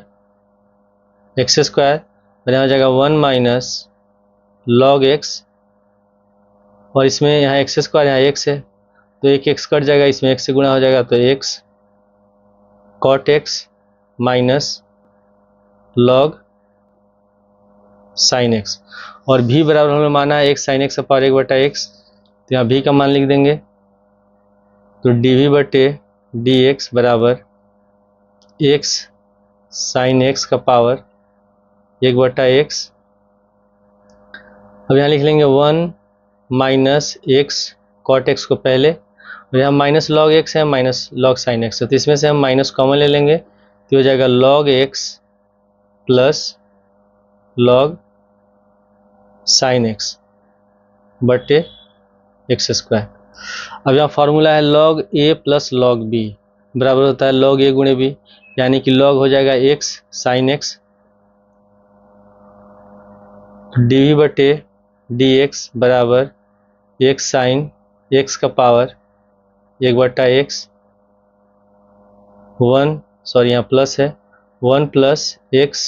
x² और यहाँ हो जाएगा 1 माइनस log x, और इसमें यहाँ x² यहाँ x है तो एक x कट जाएगा, इसमें x से गुणा हो जाएगा तो x cot x minus log sin x, और v बराबर हमने माना है x sin x power 1/x, तो यहाँ v का मान लिख देंगे, तो dv बटे dx बराबर x sin x का पावर 1/x। अब यहाँ लिख लेंगे 1 माइनस x cot x को पहले, और यहाँ माइनस log x है माइनस log sin x, तो इसमें से हम माइनस कॉमन ले लेंगे तो हो जाएगा log x plus log sin x बटे x²। अब यहाँ फार्मूला है log a plus log b बराबर होता है log a गुणे b, यानी कि log हो जाएगा x साइन x dv बटे dx बराबर x साइन x का पावर 1/x 1 सॉरी यहाँ प्लस है 1 plus x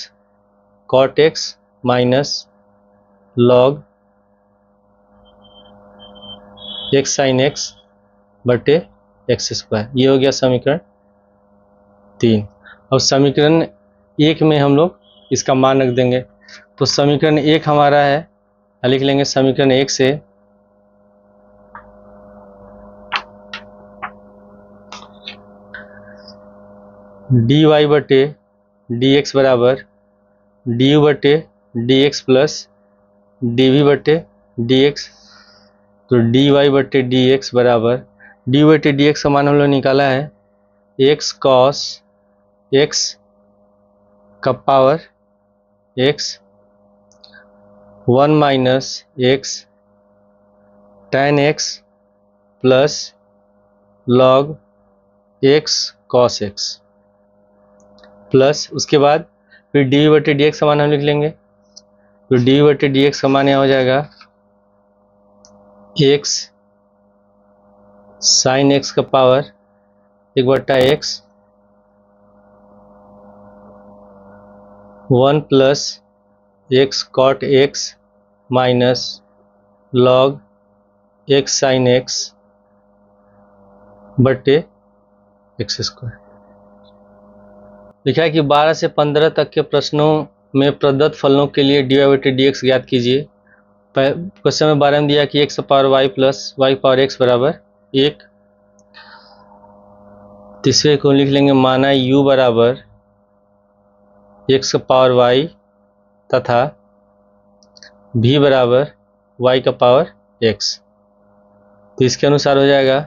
cot x minus log x sine x बटे एक्स स्क्वायर। ये हो गया समीकरण 3। अब समीकरण 1 में हम लोग इसका मान रख देंगे। तो समीकरण 1 हमारा है, लिख लेंगे समीकरण 1 से dy बटे dx बराबर du बटे dx प्लस dv बटे dx। तो dy बटे dx बराबर dy बटे dx का मान हम लोग निकाला है x cos x का power x 1 minus x tan x plus log x cos x plus उसके बाद फिर dy बटे dx का मान हम लिख लेंगे। तो dy बटे dx का मान यहाँ हो जाएगा x साइन x का power 1/x 1 plus x cot x minus log x sine x बटे एक्स स्क्वायर। लिखा है कि 12 से 15 तक के प्रश्नों में प्रदत्त फलनों के लिए dy बटे dx ज्ञात कीजिए। क्वेश्चन में 12 में दिया कि x power y plus y power x बराबर 1। तीसरे को लिख लेंगे माना u बराबर x पावर y तथा v बराबर y का पावर x। तो इसके अनुसार हो जाएगा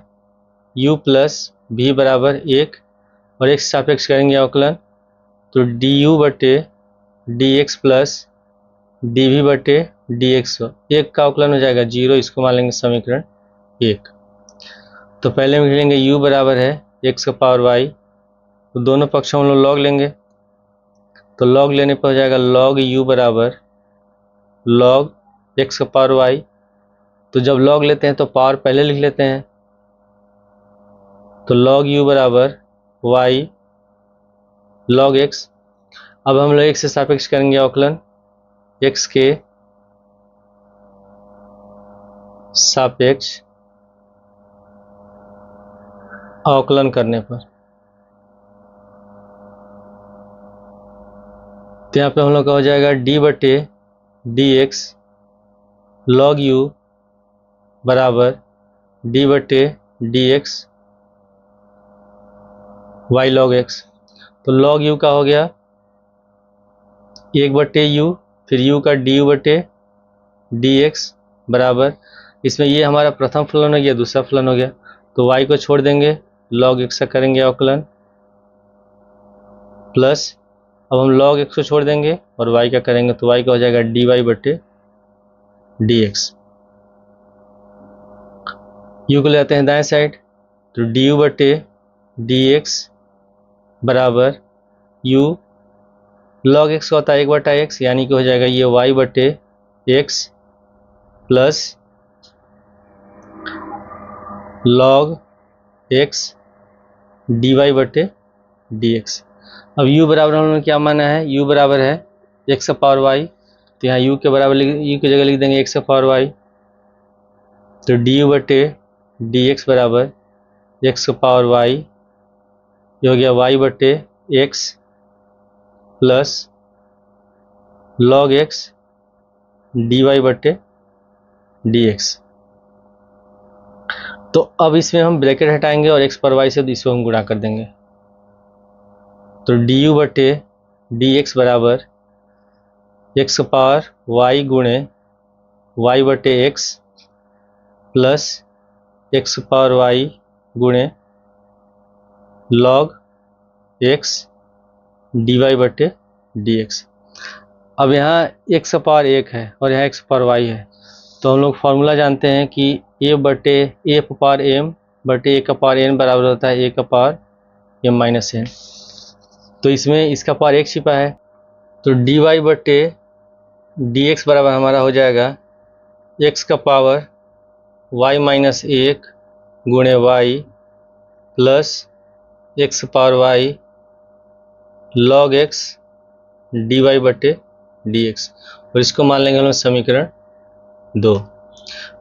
u प्लस v बराबर 1 और x सापेक्ष करेंगे अवकलन। तो du बटे dx प्लस dv बटे dx 1 का अवकलन हो जाएगा 0, इसको मान लेंगे समीकरण 1। तो पहले हम लिखेंगे u बराबर है x का पावर y, तो दोनों पक्षों में हम लॉग लेंगे। तो लॉग लेने पर हो जाएगा log u बराबर log x का पावर y। तो जब लॉग लेते हैं तो पावर पहले लिख लेते हैं। तो log u बराबर y log x। अब हम लोग x से सापेक्ष करेंगे अवकलन, x के सापेक्ष अवकलन करने पर तो यहाँ पे हम लोग का हो जाएगा d बटे dx log u बराबर d बटे dx y log x। तो log u का हो गया 1 बटे u, फिर u का du बटे dx बराबर, इसमें ये हमारा प्रथम फलन हो गया, दूसरा फलन हो गया। तो y को छोड़ देंगे, log x का करेंगे अवकलन प्लस अब हम log x को छोड़ देंगे और y का करेंगे, तो y का हो जाएगा dy बटे dx। u को ले आते हैं दाएं साइड, तो du बटे dx बराबर u log x होता है 1/x, यानी कि हो जाएगा ये y बटे x plus log x dy बटे dx। अब u बराबर हमने क्या माना है, u बराबर है x का पावर y, तो यहाँ u के बराबर u की जगह लिख देंगे x का पावर y। तो du बटे dx बराबर x का पावर y, ये हो गया y बटे x plus log x dy बटे dx। तो अब इसमें हम ब्रैकेट हटाएंगे और x पर y से इसको हम गुणा कर देंगे। तो du बटे dx बराबर x पावर y गुणे y बटे x plus x power y गुणे log x dy बटे dx। अब यहाँ x पावर 1 है और यहाँ x पावर y है, तो हम लोग फॉर्मूला जानते हैं कि ए बटे ए पावर एम बटे ए का पावर एन बराबर होता है ए का पावर एम माइनस एन। तो इसमें इसका पावर एक छिपा है, तो डी वाई बटे डी एक्स बराबर हमारा हो जाएगा एक्स का पावर वाई माइनस एक गुणे y plus x power y log x d y बटे डी एक्स, और इसको मान लेंगे हम लोग समीकरण 2।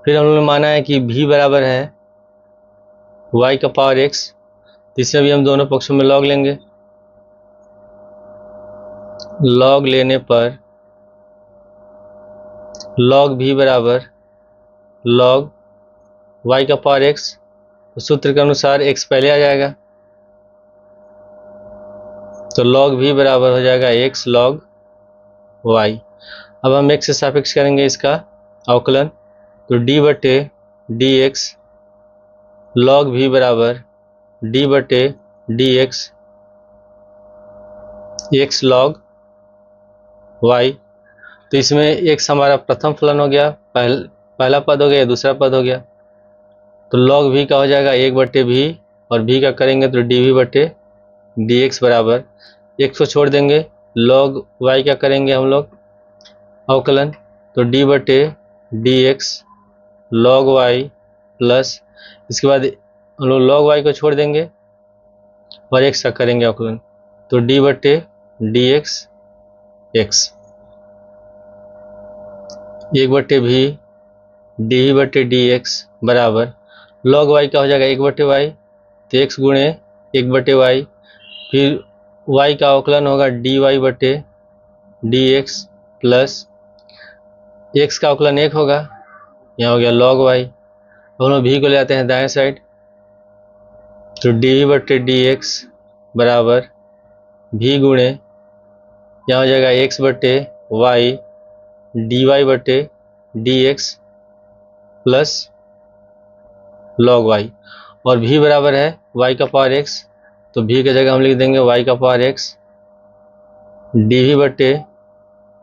फिर हम लोग ने माना है कि v बराबर है y का पावर x, इसमें भी हम दोनों पक्षों में log लेंगे। log लेने पर log v बराबर log y का पावर x, तो सूत्र के अनुसार x पहले आ जाएगा, तो log v बराबर हो जाएगा x log y। अब हम x से सापेक्ष करेंगे इसका अवकलन, तो d बटे डी एक्स लॉग v बराबर d बटे D x x log y। तो इसमें x हमारा प्रथम फलन हो गया, पहला पद हो गया, दूसरा पद हो गया, तो log v का हो जाएगा 1/v और v का करेंगे तो dv बटे dx बराबर x को छोड़ देंगे, log y का करेंगे हम लोग अवकलन, तो d बटे dx log y प्लस इसके बाद हम लोग log y को छोड़ देंगे और x का करेंगे अवकलन, तो d बटे dx x 1/v dv बटे dx बराबर log y का हो जाएगा 1/y, तो x गुणे 1/y, फिर y का अवकलन होगा dy बटे dx प्लस x का अवकलन 1 होगा, यहाँ हो गया log y। अब हम लोग v को ले आते हैं दाएं साइड, तो dv बटे dx बराबर v गुणे यहाँ हो जाएगा x बटे y dy बटे dx प्लस log y, और v बराबर है y का पावर x, तो v की जगह हम लिख देंगे y का पावर x dv बटे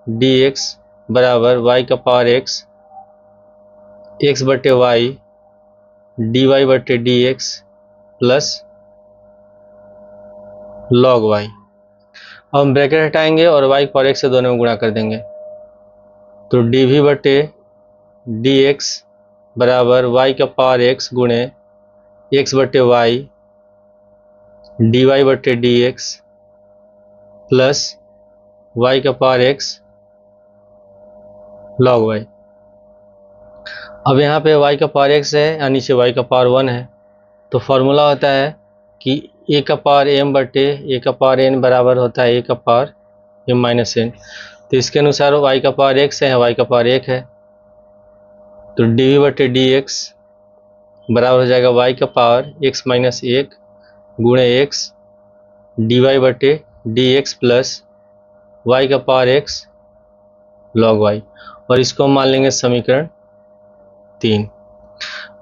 dx बराबर y का पावर x x बटे y dy बटे dx प्लस log y। अब हम ब्रैकेट हटाएंगे और y पावर x से दोनों में गुणा कर देंगे, तो dv बटे dx बराबर y का पावर x गुणे x बटे y dy बटे dx प्लस y का पावर x log y। अब यहाँ पे y का पावर x है और नीचे y का पावर 1 है, तो फॉर्मूला होता है कि a का पावर m बटे a का पावर n बराबर होता है a का पावर m माइनस n। तो इसके अनुसार y का पावर x है, y का पावर 1 है, तो dv बटे dx बराबर हो जाएगा y का पावर x माइनस 1 गुणे x dy बटे dx प्लस y का पावर x log y, और इसको हम मान लेंगे समीकरण 3।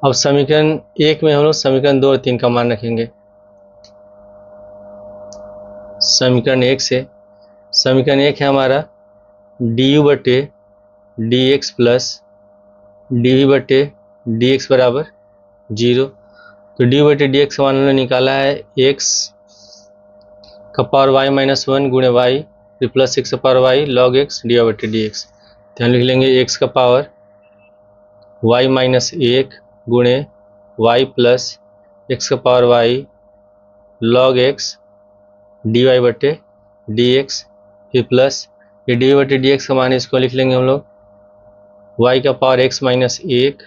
अब समीकरण 1 में हम लोग समीकरण 2 और 3 का मान रखेंगे। समीकरण 1 से समीकरण 1 है हमारा du बटे dx प्लस dv बटे dx बराबर 0, तो du बटे dx का मान हमने निकाला है x का पावर y माइनस 1 गुणे y फिर प्लस x का power y log x dy बटे dx। तो हम लिख लेंगे x का पावर y माइनस 1 गुणे y प्लस x का power y log x dy बटे dx, फिर प्लस ये dy बटे dx का मान है, इसको लिख लेंगे हम लोग y का पावर x माइनस 1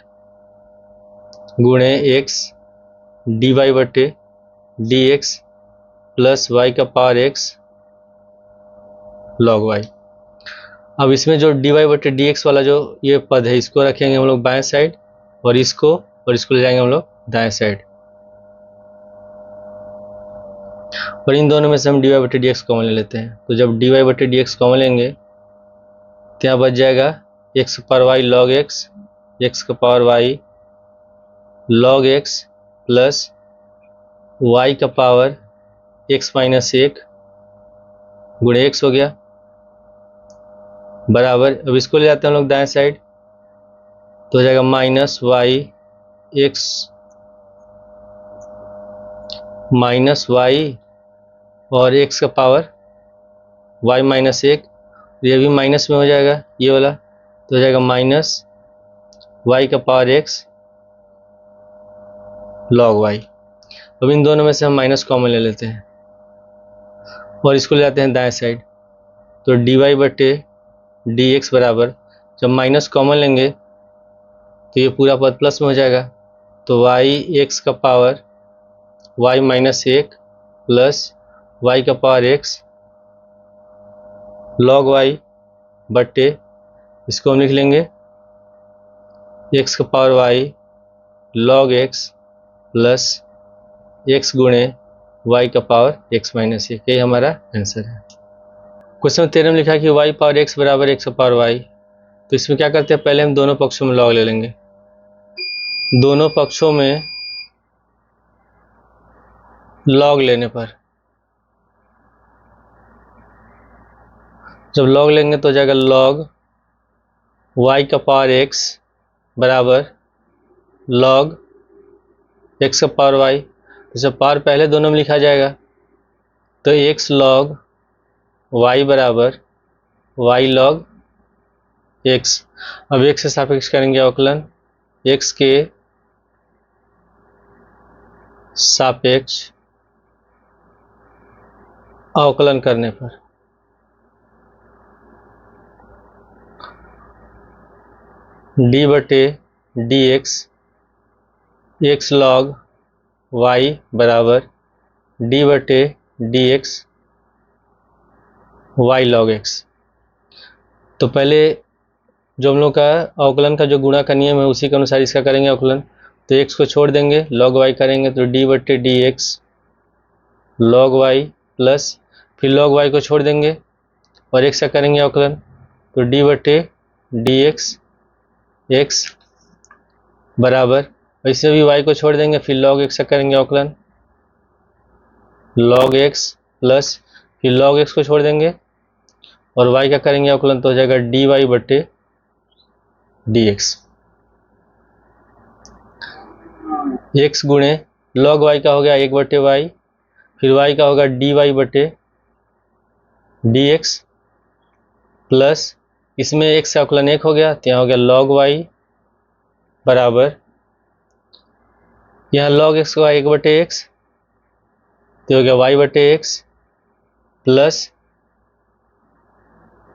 गुणे x dy बटे dx प्लस y का पावर x log y। अब इसमें जो dy बटे dx वाला जो ये पद है इसको रखेंगे हम लोग बाएं साइड, और इसको ले जाएंगे हम लोग दाएं साइड, और इन दोनों में से हम dy बटे dx कॉमन ले लेते हैं, तो जब dy बटे dx कॉमन लेंगे तो यहाँ बच जाएगा x power y log x, x का power y log x plus y का पावर x माइनस 1 गुणे x हो गया बराबर, अब इसको ले जाते हैं हम लोग दाएं साइड, तो हो जाएगा minus y x minus y और एक्स का पावर वाई माइनस एक, ये भी माइनस में हो जाएगा ये वाला, तो हो जाएगा माइनस वाई का पावर एक्स लॉग वाई। अब इन दोनों में से हम माइनस कॉमन ले लेते हैं और इसको ले जाते हैं दाएं साइड, तो डी वाई बटे डी एक्स बराबर, जब माइनस कॉमन लेंगे तो ये पूरा पद प्लस में हो जाएगा, तो वाई एक्स का पावर वाई माइनस एक प्लस वाई का पावर एक्स लॉग वाई बटे, इसको हम लिख लेंगे एक्स का power y log x plus x गुणे वाई का पावर एक्स माइनस एक, यही हमारा आंसर है। क्वेश्चन 13 में लिखा है कि वाई पावर एक्स बराबर एक्स पावर वाई, तो इसमें क्या करते हैं, पहले हम दोनों पक्षों में लॉग ले लेंगे। दोनों पक्षों में लॉग लेने पर जब लॉग लेंगे तो हो जाएगा लॉग वाई का पावर एक्स बराबर लॉग एक्स का पावर वाई, तो जब पावर पहले दोनों में लिखा जाएगा तो एक्स लॉग वाई बराबर वाई लॉग एक्स। अब एक्स से सापेक्ष करेंगे अवकलन, एक्स के सापेक्ष अवकलन करने पर डी बटे डी एक्स लॉग वाई बराबर डी बटे D x y log x. तो पहले जो हम लोग का अवकलन का जो गुणा का नियम है उसी के अनुसार इसका करेंगे अवकलन, तो एक्स को छोड़ देंगे लॉग वाई करेंगे तो डी बटे D x log y plus फिर लॉग वाई को छोड़ देंगे और एक्स का करेंगे अवकलन, तो डी बटे डी एक्स बराबर, वैसे भी वाई को छोड़ देंगे फिर लॉग एक्स का करेंगे अवकलन लॉग एक्स प्लस फिर लॉग एक्स को छोड़ देंगे और वाई का करेंगे अवकलन, तो हो जाएगा डी वाई बटे डी एक्स गुणे लॉग वाई का हो गया एक बटे वाई, फिर वाई का होगा डी वाई बटे डी एक्स प्लस इसमें एक्स का अवकलन एक हो गया तो यहाँ हो गया लॉग वाई बराबर, यहाँ लॉग एक्स का एक बटे एक्स तो हो गया वाई बटे x plus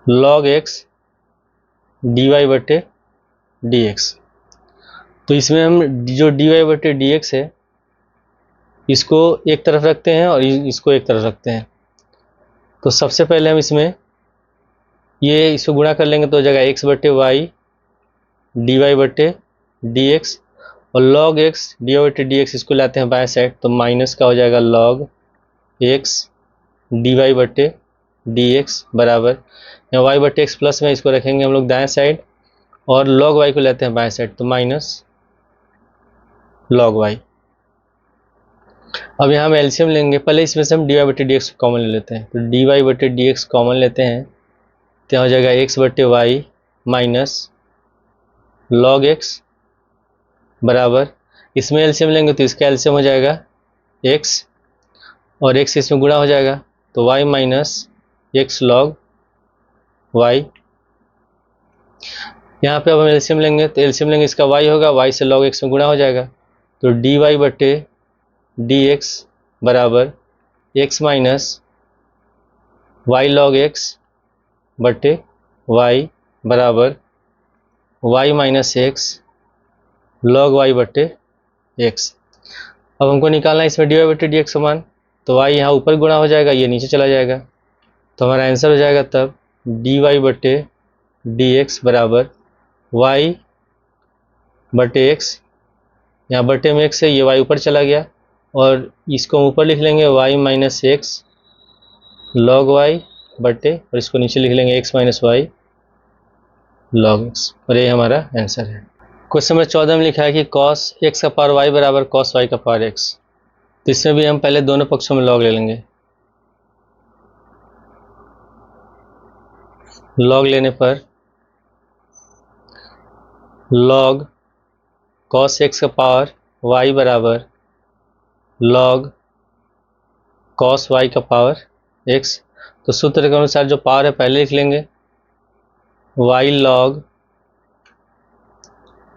log x d y बटे डी एक्स। तो इसमें हम जो डी वाई बटे डी एक्स है इसको एक तरफ रखते हैं और इसको एक तरफ रखते हैं, तो सबसे पहले हम इसमें ये इसको गुणा कर लेंगे तो हो जाएगा एक्स बटे वाई डी वाई बटे डी एक्स और लॉग एक्स डी वाई बटे डी एक्स इसको लाते हैं बाएं साइड, तो माइनस का हो जाएगा लॉग एक्स डी वाई बटे डी एक्स बराबर, यहाँ वाई बटे एक्स प्लस में इसको रखेंगे हम लोग दाएं साइड और लॉग वाई को लेते हैं बाएं साइड, तो माइनस लॉग वाई। अब यहाँ हम एलसीएम लेंगे, पहले इसमें से हम डी वाई बटे डी एक्स कॉमन ले लेते हैं, तो डी वाई बटे डी एक्स कॉमन लेते हैं तो यहाँ हो जाएगा एक्स बटे वाई माइनस लॉग एक्स बराबर, इसमें एलसीएम लेंगे तो इसका एलसीएम हो जाएगा एक्स और एक्स इसमें गुणा हो जाएगा तो y minus x log y. यहाँ पे अब हम एलसीएम लेंगे तो एलसीएम लेंगे इसका वाई होगा, वाई से लॉग एक्स में गुणा हो जाएगा, तो डी वाई बटे डी एक्स बराबर x minus y log x बटे वाई बराबर y minus x log y बटे एक्स। अब हमको निकालना है इसमें डी वाई बटे डी एक्स समान, तो वाई यहाँ ऊपर गुणा हो जाएगा ये नीचे चला जाएगा, तो हमारा आंसर हो जाएगा तब डी वाई बटे डी एक्स बराबर वाई बटे एक्स, यहाँ बटे में एक्स है ये वाई ऊपर चला गया और इसको हम ऊपर लिख लेंगे y minus x log y बटे और इसको नीचे लिख लेंगे x minus y log x, और ये हमारा आंसर है। क्वेश्चन नंबर 14 में लिखा है कि कॉस एक्स का पावर वाई बराबर कॉस वाई का पावर एक्स, तो इसमें भी हम पहले दोनों पक्षों में लॉग ले लेंगे। लॉग लेने पर लॉग एक्स का पावर वाई बराबर कॉस वाई का पावर एक्स, तो इसमें भी हम पहले दोनों पक्षों में लॉग ले लेंगे। लॉग लेने पर लॉग एक्स का पावर वाई बराबर कॉस वाई का पावर एक्स, तो इसमें भी हम पहले दोनों पक्षों में लॉग ले लेंगे। cos x का पावर y बराबर log cos y का पावर x। तो सूत्र के अनुसार जो पावर है पहले लिख लेंगे, y log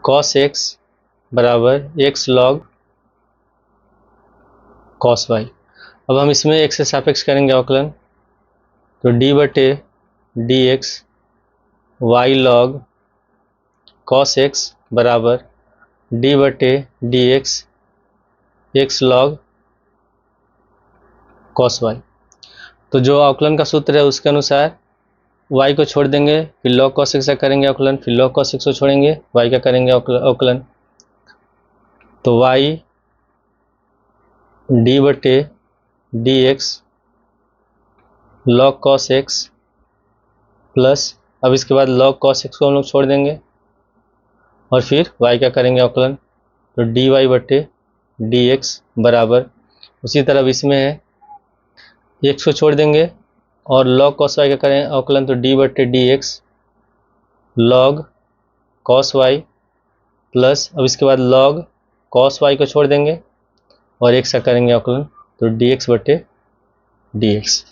cos x बराबर x log cos y। अब हम इसमें x से सापेक्ष करेंगे अवकलन, तो d बटे D x y log cos x बराबर d बटे D x log cos y। तो जो अवकलन का सूत्र है उसके अनुसार y को छोड़ देंगे, फिर log cos x का करेंगे अवकलन, फिर log cos x को छोड़ेंगे, y का करेंगे अवकलन। तो y d बटे D x log cos x plus, अब इसके बाद log cos x को हम लोग छोड़ देंगे और फिर y का करेंगे अवकलन, तो dy बटे डी एक्स बराबर, उसी तरह इसमें है x को छोड़ देंगे और log cos y का करें अवकलन, तो d बटे D x log cos y plus, अब इसके बाद log cos y को छोड़ देंगे और x का करेंगे अवकलन, तो dx बटे dx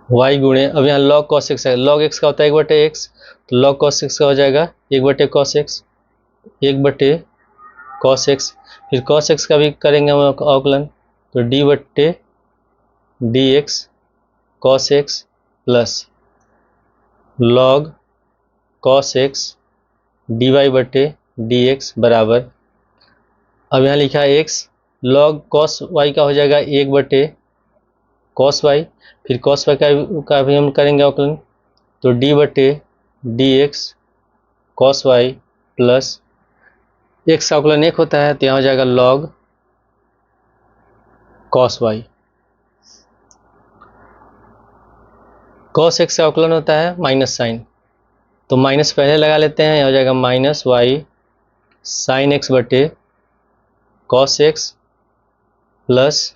y गुणे, अब यहाँ log cos x है, log x का होता है 1 बटे x, तो log cos x का हो जाएगा 1 बटे cos x, 1 बटे cos x, फिर cos x का भी करेंगे हम अवकलन, तो d बटे dx cos x plus log cos x dy बटे dx बराबर, अब यहाँ लिखा है x, log cos y का हो जाएगा 1 बटे cos y, फिर cos y का भी हम करेंगे अवकलन, तो d बटे dx cos y plus x का अवकलन 1 होता है, तो यहाँ हो जाएगा log cos y। cos x का अवकलन होता है माइनस साइन, तो माइनस पहले लगा लेते हैं, यहाँ हो जाएगा माइनस y साइन x बटे cos x plus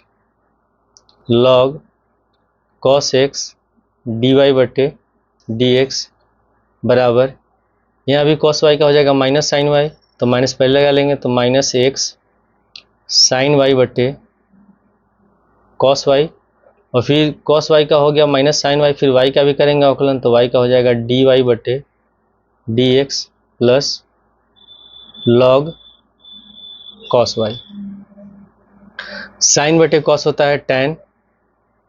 log cos x dy बटे dx बराबर, यहाँ भी cos y का हो जाएगा माइनस साइन y, तो माइनस पहले लगा लेंगे, तो माइनस x साइन y बटे cos y, और फिर cos y का हो गया माइनस साइन y, फिर y का भी करेंगे अवकलन, तो y का हो जाएगा dy बटे dx plus log cos y। Sine बटे cos होता है tan,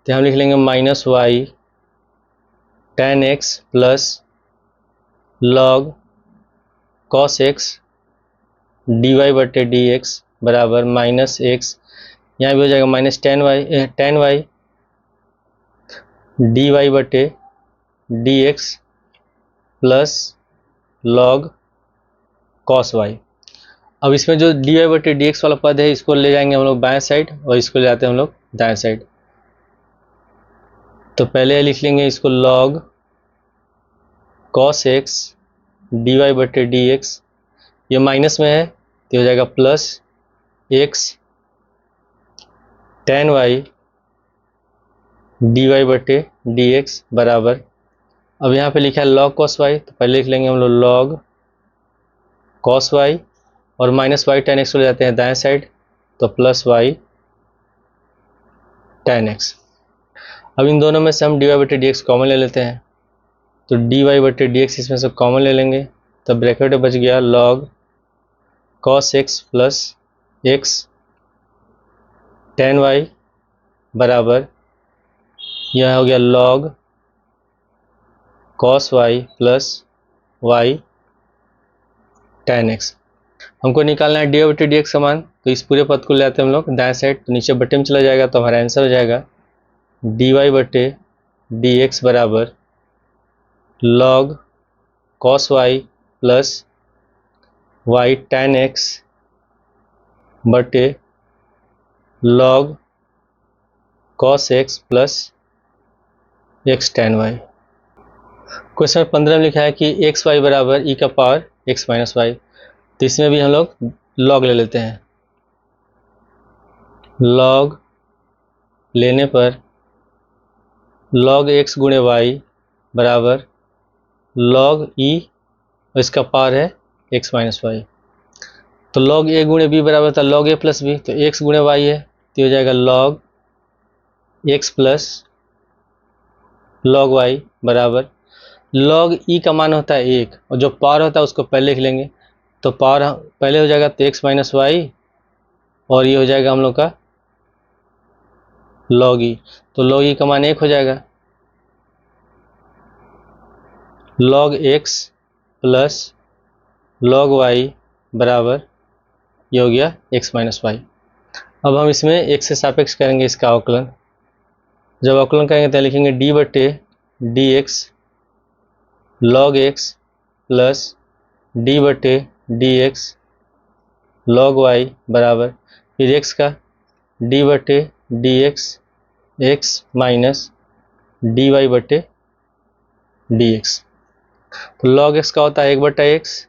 तो हम लिख लेंगे minus y tan x plus log cos x dy बटे dx बराबर माइनस x, यहाँ भी हो जाएगा माइनस tan y dy बटे dx plus log cos y। अब इसमें जो dy बटे dx वाला पद है इसको ले जाएंगे हम लोग बाएं साइड और इसको ले जाते हैं हम लोग दाएं साइड, तो पहले लिख लेंगे इसको log cos x dy बटे dx, ये माइनस में है तो हो जाएगा plus x tan y dy बटे dx बराबर, अब यहाँ पे लिखा है log cos y, तो पहले लिख लेंगे हम लोग log cos y और माइनस y tan x को ले जाते हैं दाएं साइड, तो प्लस y tan x। अब इन दोनों में से हम dy बटे dx कॉमन ले लेते हैं, तो dy बटे dx इसमें से कॉमन ले लेंगे, तो ब्रैकेट में बच गया log cos x plus x tan y बराबर, यह हो गया log cos y plus y tan x। हमको निकालना है dy बटे dx समान, तो इस पूरे पद को ले आते हैं हम लोग दाएं साइड, तो नीचे बटे में चला जाएगा, तो हमारा आंसर हो जाएगा dy बटे dx बराबर log cos y plus y tan x बटे log cos x plus x tan y। Question 15 में लिखा है कि एक्स वाई बराबर ई का पावर x माइनस वाई, तो इसमें भी हम लोग log ले लेते हैं, log लेने पर log x गुणे y बराबर log e और इसका पावर है x माइनस वाई। तो log a गुणे b बराबर था log a प्लस बी, तो x गुणे y है तो हो जाएगा log x plus log y बराबर log e का मान होता है 1 और जो पावर होता है उसको पहले लिख लेंगे। तो पावर पहले हो जाएगा तो x माइनस वाई और ये हो जाएगा हम लोग का log e। तो log e का मान 1 हो जाएगा, log x plus log y बराबर ये हो गया x माइनस वाई। अब हम इसमें x से सापेक्ष करेंगे इसका अवकलन। जब अवकलन करेंगे तो लिखेंगे d बटे D x log x plus d बटे डी एक्स log y बराबर फिर x का d बटे D x x minus d y बटे डी एक्स। तो log x का होता है 1/x,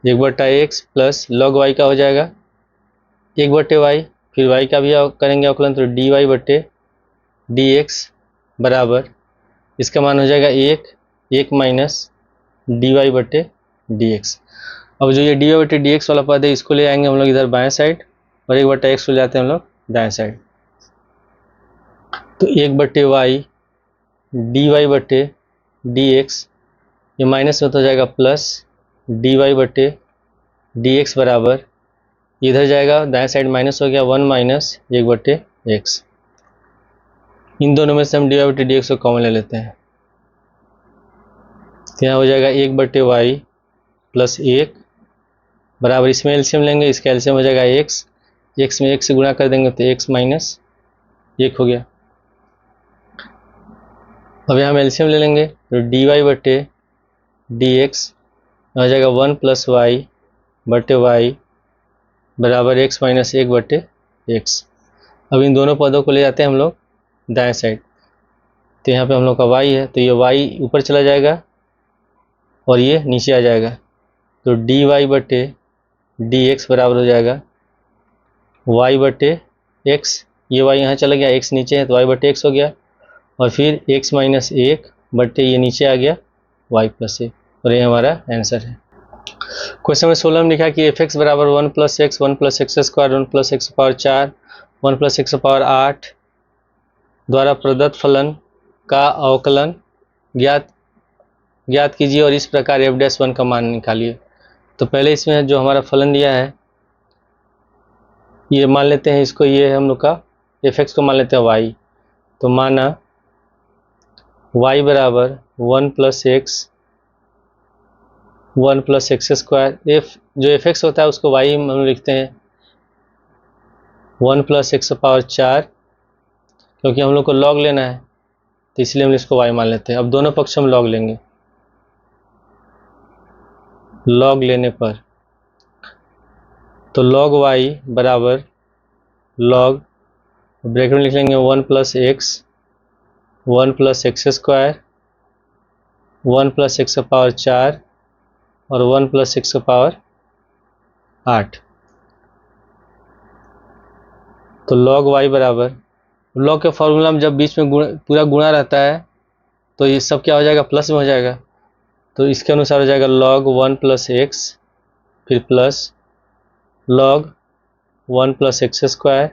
1/x plus log y का हो जाएगा 1/y, फिर y का भी करेंगे अवकलन तो dy बटे dx बराबर इसका मान हो जाएगा 1 माइनस dy बटे dx। अब जो ये dy बटे dx वाला पद है इसको ले आएंगे हम लोग इधर बाएं साइड और 1/x को ले आते हैं हम लोग दाएं साइड। तो 1/y dy बटे dx ये माइनस में तो हो जाएगा प्लस dy बटे dx बराबर इधर जाएगा दाएं साइड माइनस हो गया 1 माइनस 1/x। इन दोनों में से हम dy बटे dx को कॉमन ले लेते हैं तो यहाँ हो जाएगा 1/y प्लस 1 बराबर इसमें एलसीएम लेंगे, इसका एलसीएम हो जाएगा x में 1 से गुणा कर देंगे तो x माइनस 1 हो गया। अब यहाँ हम एलसीएम ले लेंगे तो dy बटे dx हो जाएगा 1 प्लस y बटे y बराबर x माइनस 1/x। अब इन दोनों पदों को ले जाते हैं हम लोग दाएं साइड तो यहाँ पे हम लोग का y है तो ये y ऊपर चला जाएगा और ये नीचे आ जाएगा तो dy बटे dx बराबर हो जाएगा y बटे x, ये y यहाँ चला गया x नीचे है तो y बटे x हो गया और फिर x माइनस 1 बटे ये नीचे आ गया y प्लस 1 और ये हमारा आंसर है। क्वेश्चन में 16 में लिखा कि f(x) बराबर 1 plus x 1 plus x square 1 plus x power 4 1 plus x power 8 द्वारा प्रदत्त फलन का अवकलन ज्ञात कीजिए और इस प्रकार f'1 का मान निकालिए। तो पहले इसमें जो हमारा फलन दिया है ये मान लेते हैं इसको, ये है हम लोग का f(x) को मान लेते हैं y। तो माना y बराबर 1 प्लस x स्क्वायर, जो f(x) होता है उसको y हम लिखते हैं 1 प्लस x पावर 4 क्योंकि हम लोग को log लेना है तो इसलिए हम इसको y मान लेते हैं। अब दोनों पक्ष हम log लेंगे, log लेने पर तो log y बराबर log ब्रैकेट में लिख लेंगे 1 plus x square 1 plus x power 4 और 1 प्लस x पावर 8। तो log y बराबर log के फॉर्मूला में जब बीच में पूरा गुणा रहता है तो ये सब क्या हो जाएगा प्लस में हो जाएगा तो इसके अनुसार हो जाएगा log 1 प्लस x फिर plus log 1 plus x square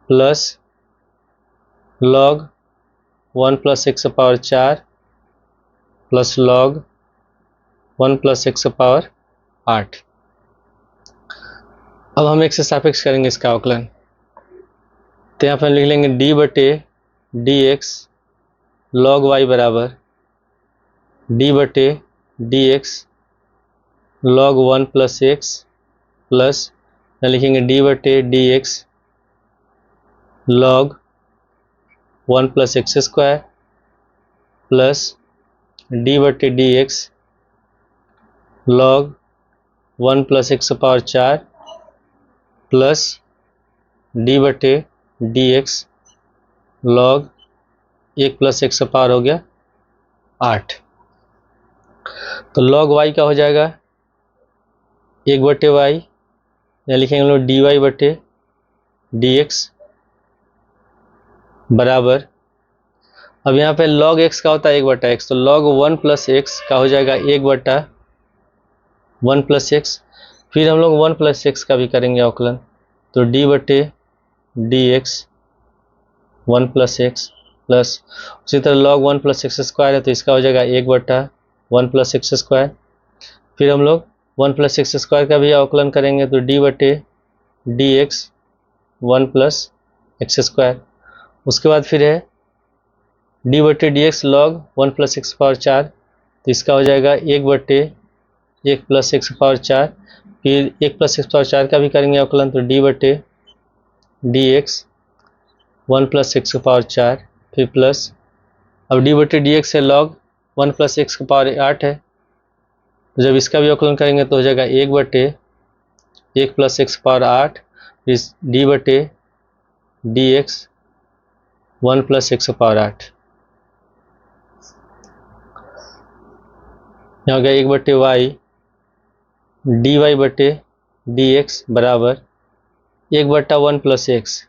plus log 1 plus x power 4 plus log 1 plus x power 8। अब हम x से सापेक्ष करेंगे इसका अवकलन तो यहाँ पर लिख लेंगे d बटे dx log y बराबर d बटे dx log 1 plus x plus लिखेंगे d बटे dx log 1 plus x square plus d बटे dx log 1 plus x power 4 plus d बटे dx log 1 plus x power हो गया 8। तो log y का हो जाएगा 1/y या लिखेंगे हम लोग dy बटे dx बराबर अब यहाँ पे log x का होता है 1/x, तो log 1 + x का हो जाएगा 1/1 + x। फिर हम लोग 1 + x का भी करेंगे अवकलन, तो d/dx 1 + x प्लस उसी तरह log 1 + x² है, तो इसका हो जाएगा 1/1 + x²। फिर हम लोग 1 + x² का भी अवकलन करेंगे, तो d/dx 1 + x²। उसके बाद फिर है d/dx log 1 + x⁴, तो इसका हो जाएगा 1/1 + x⁴। फिर 1 + x⁴ का भी करेंगे अवकलन, तो d/dx 1 + x⁴। फिर प्लस अब d/dx है log 1 + x⁸ है, तो जब इसका भी अवकलन करेंगे तो हो जाएगा 1/1 + x⁸। फिर d/dx 1 + x⁸। यहाँ हो गया 1/y dy/dx बराबर 1/1 + x।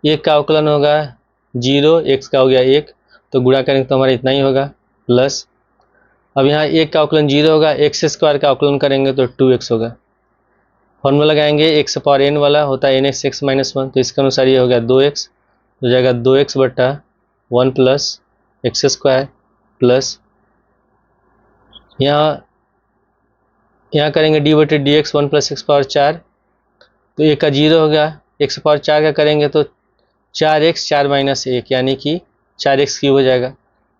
1 का अवकलन होगा 0, x का हो गया 1, तो गुणा करेंगे तो हमारा इतना ही होगा, प्लस अब यहाँ 1 का अवकलन 0 होगा, x² का अवकलन करेंगे तो 2x होगा। फॉर्मूला लगाएंगे x⁴n वाला होता है nx x - 1, तो इसके अनुसार ये हो गया 2x, हो जाएगा 2x/1 + x² प्लस यहाँ करेंगे d/dx 1 + x⁴, तो 1 का 0 हो गया, x⁴ का करेंगे तो 4x 4 - 1 यानी कि 4x³ हो जाएगा।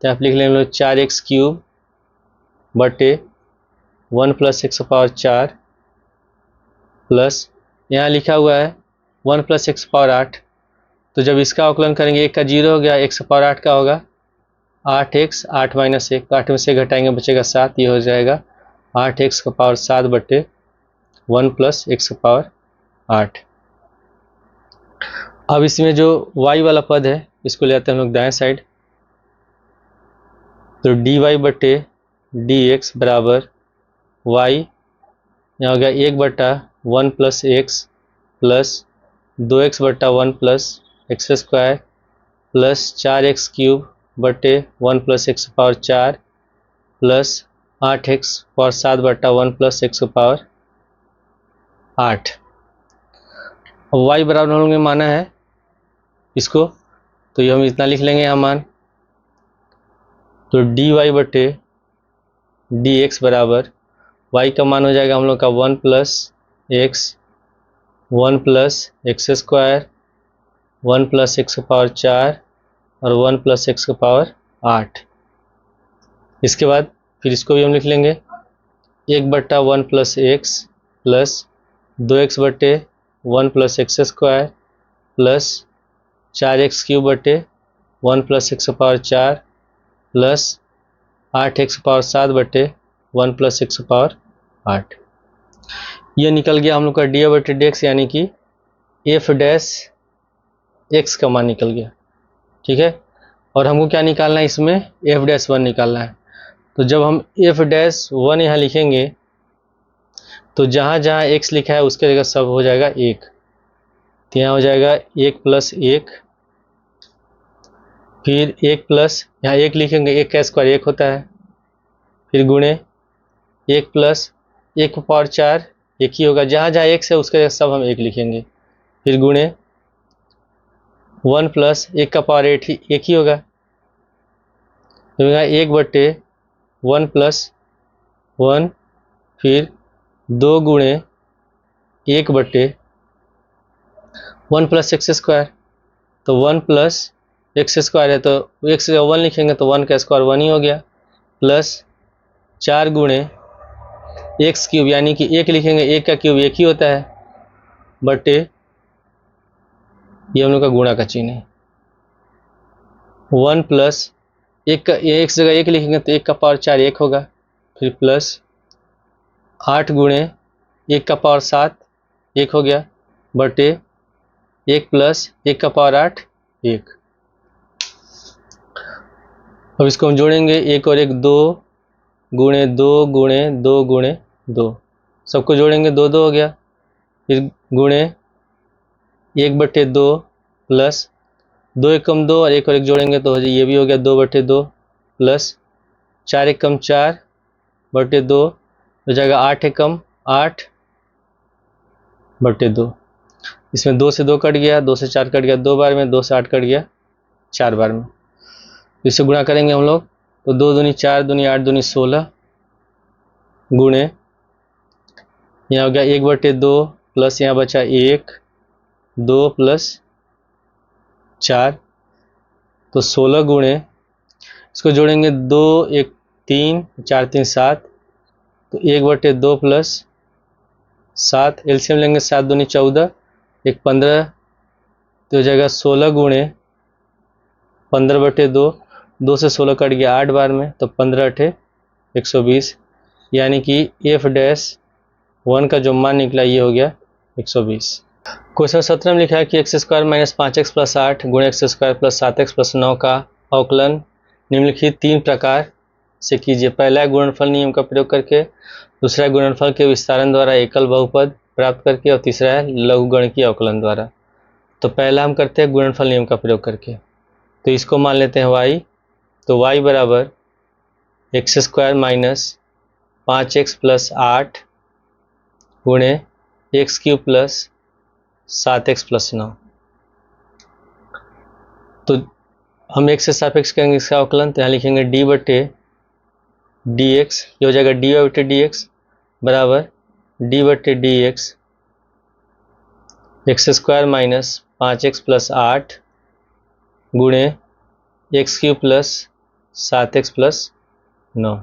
तो आप लिख लेंगे 4x³ बटे 1 + x⁴ प्लस यहाँ लिखा हुआ है 1 + x⁴, तो जब इसका अवकलन करेंगे 1 का 0 हो गया, x⁴ का होगा 8x 8 - 1, तो 8 में से घटाएंगे बचेगा 7, ये हो जाएगा 8x⁴ बटे 1 + x⁴। अब इसमें जो y वाला पद है इसको ले आते हैं हम लोग दाएं साइड, तो dy/dx बराबर y, यहाँ हो गया 1/1 + x plus 2x/1 + x² plus 4x³ बटे 1 + x⁴ प्लस 8x⁴ 1 + x⁴। अब y बराबर हम लोग ने माना है इसको, तो ये हम इतना लिख लेंगे यहाँ मान, तो dy/dx बराबर y का मान हो जाएगा हम लोग का 1 + x 1 + x², 1 + x⁴ और 1 + x⁴। इसके बाद फिर इसको भी हम लिख लेंगे 1/1 + x plus 2x/1 + x² plus 4x³ बटे 1 + x⁴ प्लस 8x⁴ बटे 1 + x⁴। ये निकल गया हम लोग का dy/dx यानी कि f' का मान निकल गया, ठीक है। और हमको क्या निकालना है, इसमें f'1 निकालना है। तो जब हम f'1 यहाँ लिखेंगे तो जहाँ जहाँ x लिखा है उसके जगह सब हो जाएगा 1, तो यहाँ हो जाएगा 1 + 1, फिर 1 प्लस यहाँ 1 लिखेंगे, 1 का स्क्वायर 1 होता है, फिर गुणे 1 + 1⁴ 1 ही होगा, जहाँ जहाँ x है उसके जगह सब हम 1 लिखेंगे, फिर गुणे 1 + 1⁴ 1 ही होगा, तो 1/1 + 1, फिर 2 गुणे 1/1 + x², तो 1 + x² है तो x का 1 लिखेंगे तो 1 का स्क्वायर 1 ही हो गया, प्लस 4 गुणे x³ यानी कि 1 लिखेंगे, 1 का क्यूब 1 ही होता है, बटे ये हम लोग का गुणा का चिन्ह है, 1 + 1 का x जगह 1 लिखेंगे तो 1⁴ 1 होगा, फिर प्लस 8 गुणे 1⁴ 1 हो गया, बटे 1 + 1⁴ 1। अब इसको हम जोड़ेंगे, 1 और 1 2 गुणे 2 गुणे 2 गुणे 2, सबको जोड़ेंगे 2 2 हो गया, फिर गुणे 1/2 प्लस 2 एक कम 2 और 1 और 1 जोड़ेंगे तो ये भी हो गया 2/2 प्लस 4 एक कम 4/2 हो जाएगा 8 एक कम 8/2। इसमें 2 से 2 कट गया, 2 से 4 कट गया 2 बार में, 2 से 8 कट गया 4 बार में। इससे गुणा करेंगे हम लोग तो 2 दूनी 4 दूनी 8 दूनी 16 गुणे यहाँ हो गया 1/2 प्लस यहाँ बचा 1 2 प्लस 4 तो 16 गुणे इसको जोड़ेंगे 2 1 3 4 3 7 तो 1/2 प्लस 7 एलसीएम लेंगे 7 दूनी 14 1 15 तो हो जाएगा 16 गुणे 15/2 2 से 16 कट गया 8 बार में तो 15 × 120 यानी कि f'1 का जो मान निकला ये हो गया 120। क्वेश्चन 17 में लिखा है कि x² - 5x + 8 गुणे x² + 7x + 9 का अवकलन निम्नलिखित 3 प्रकार से कीजिए। पहला है गुणनफल नियम का प्रयोग करके, दूसरा है गुणनफल के विस्तारण द्वारा एकल बहुपद प्राप्त करके और तीसरा है लघुगणकीय अवकलन द्वारा। तो पहला हम करते हैं गुणनफल नियम का प्रयोग करके, तो इसको मान लेते हैं y। तो y बराबर x² - 5x + 8 गुणे x³ + 7x + 9। तो हम x से सापेक्ष करेंगे इसका अवकलन, तो यहाँ लिखेंगे d/dx, ये हो जाएगा dy/dx बराबर d/dx x² - 5x + 8 गुणे x³ + 7x + 9।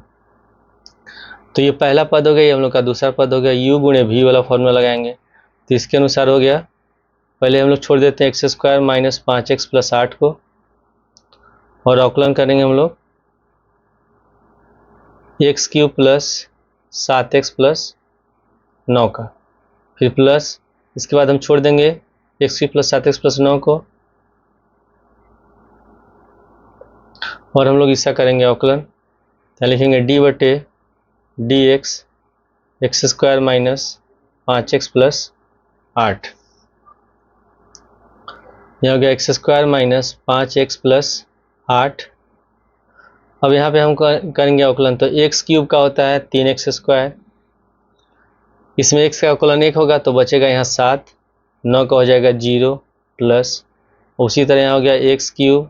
तो ये पहला पद हो गया, ये हम लोग का दूसरा पद हो गया। u गुणे v वाला फॉर्मूला लगाएंगे तो इसके अनुसार हो गया। पहले हम लोग छोड़ देते हैं x² - 5x + 8 को और अवकलन करेंगे हम लोग x³ + 7x + 9 का, फिर प्लस इसके बाद हम छोड़ देंगे x³ + 7x + 9 को और हम लोग इसका करेंगे अवकलन। तो लिखेंगे d/dx x² - 5x + 8, यह हो गया x² - 5x + 8। अब यहाँ पे हम करेंगे अवकलन, तो x³ का होता है 3x², इसमें x का अवकलन 1 होगा तो बचेगा यहाँ 7, 9 का हो जाएगा 0 प्लस, उसी तरह यहाँ हो गया x³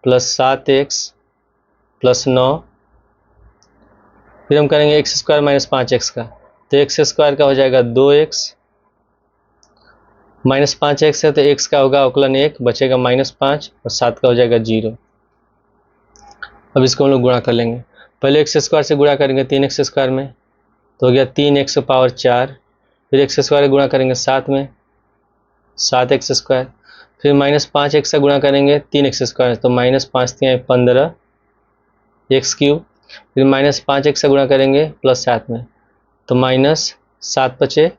+ 7x + 9। फिर हम करेंगे x² - 5x का, तो x² का हो जाएगा 2x - 5x है तो x का होगा अवकलन 1, बचेगा -5 और 7 का हो जाएगा 0। अब इसको हम लोग गुणा कर लेंगे, पहले x² से गुणा करेंगे 3x² में तो हो गया 3x⁴, फिर x² गुणा करेंगे 7 में 7x², फिर -5x से गुणा करेंगे 3x² तो -5 × 15 x³, फिर -5x से गुणा करेंगे +7 में तो -7 × 5 =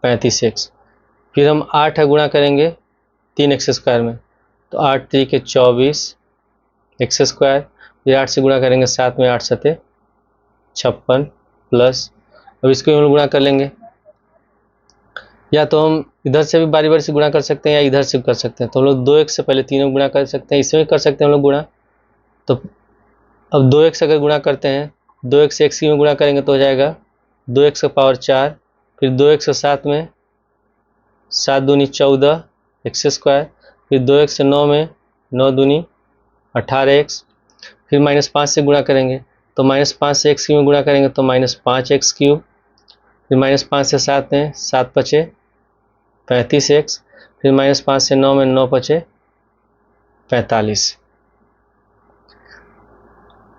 35x, फिर हम 8 गुणा करेंगे 3x² में तो 8 × 3 = 24 x², फिर 8 से गुणा करेंगे 7 में 8 × 7 = 56 प्लस, अब इसको हम लोग गुणा कर लेंगे, या तो हम इधर से भी बारी बारी से गुणा कर सकते हैं या इधर से कर सकते हैं। तो हम लोग 2x से पहले तीनों गुणा कर सकते हैं, इसमें भी कर सकते हैं हम लोग गुणा। तो अब 2x अगर गुणा करते हैं, 2x से x³ में गुणा करेंगे तो हो जाएगा 2x⁴, फिर 2x से 7 में 7 दूनी 14 x², फिर 2x से 9 में 9 दूनी 18x, फिर -5 से गुणा करेंगे तो -5 से x³ में गुणा करेंगे तो -5x³, फिर -5 से 7 में 7 × 5 = 35x, फिर -5 से 9 में 9 × 5 = 45।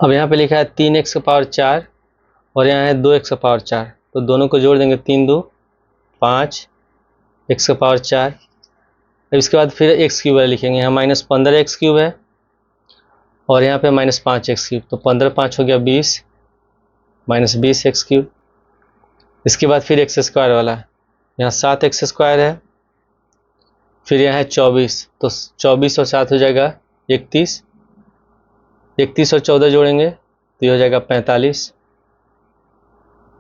अब यहाँ पे लिखा है 3x⁴ और यहाँ है 2x⁴, तो दोनों को जोड़ देंगे 3 × 2 = 5 x⁴। अब इसके बाद फिर x³ वाला लिखेंगे, यहाँ -15x³ है और यहाँ पे -5x³, तो 15 × 5 = 20 -20x³। इसके बाद फिर x² वाला, यहाँ 7x² है, फिर यहाँ है 24, तो 24 और 7 हो जाएगा 31, 31 और 14 जोड़ेंगे तो ये हो जाएगा 45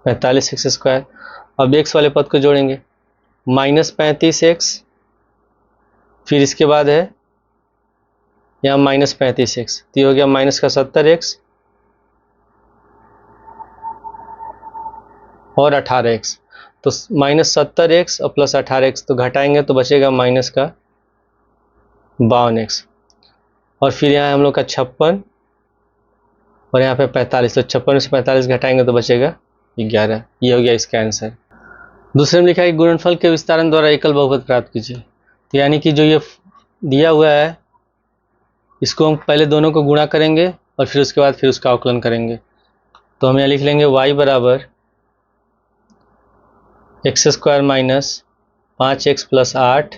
x²। अब x वाले पद को जोड़ेंगे, -35x फिर इसके बाद है यहाँ -35x, तो ये हो गया माइनस का 70x और 18x। तो -70x और प्लस 18x, तो घटाएंगे तो बचेगा माइनस का 52x। और फिर यहाँ हम लोग का 56 और यहाँ पे 45, तो 56 से 45 घटाएंगे तो बचेगा 11। ये हो गया इसका आंसर। दूसरे में लिखा है कि गुणनफल के विस्तारण द्वारा एकल बहुपद प्राप्त कीजिए। तो यानी कि जो ये दिया हुआ है इसको हम पहले दोनों को गुणा करेंगे और फिर उसके बाद फिर उसका अवकलन करेंगे। तो हम यहाँ लिख लेंगे y बराबर x² माइनस 5x प्लस 8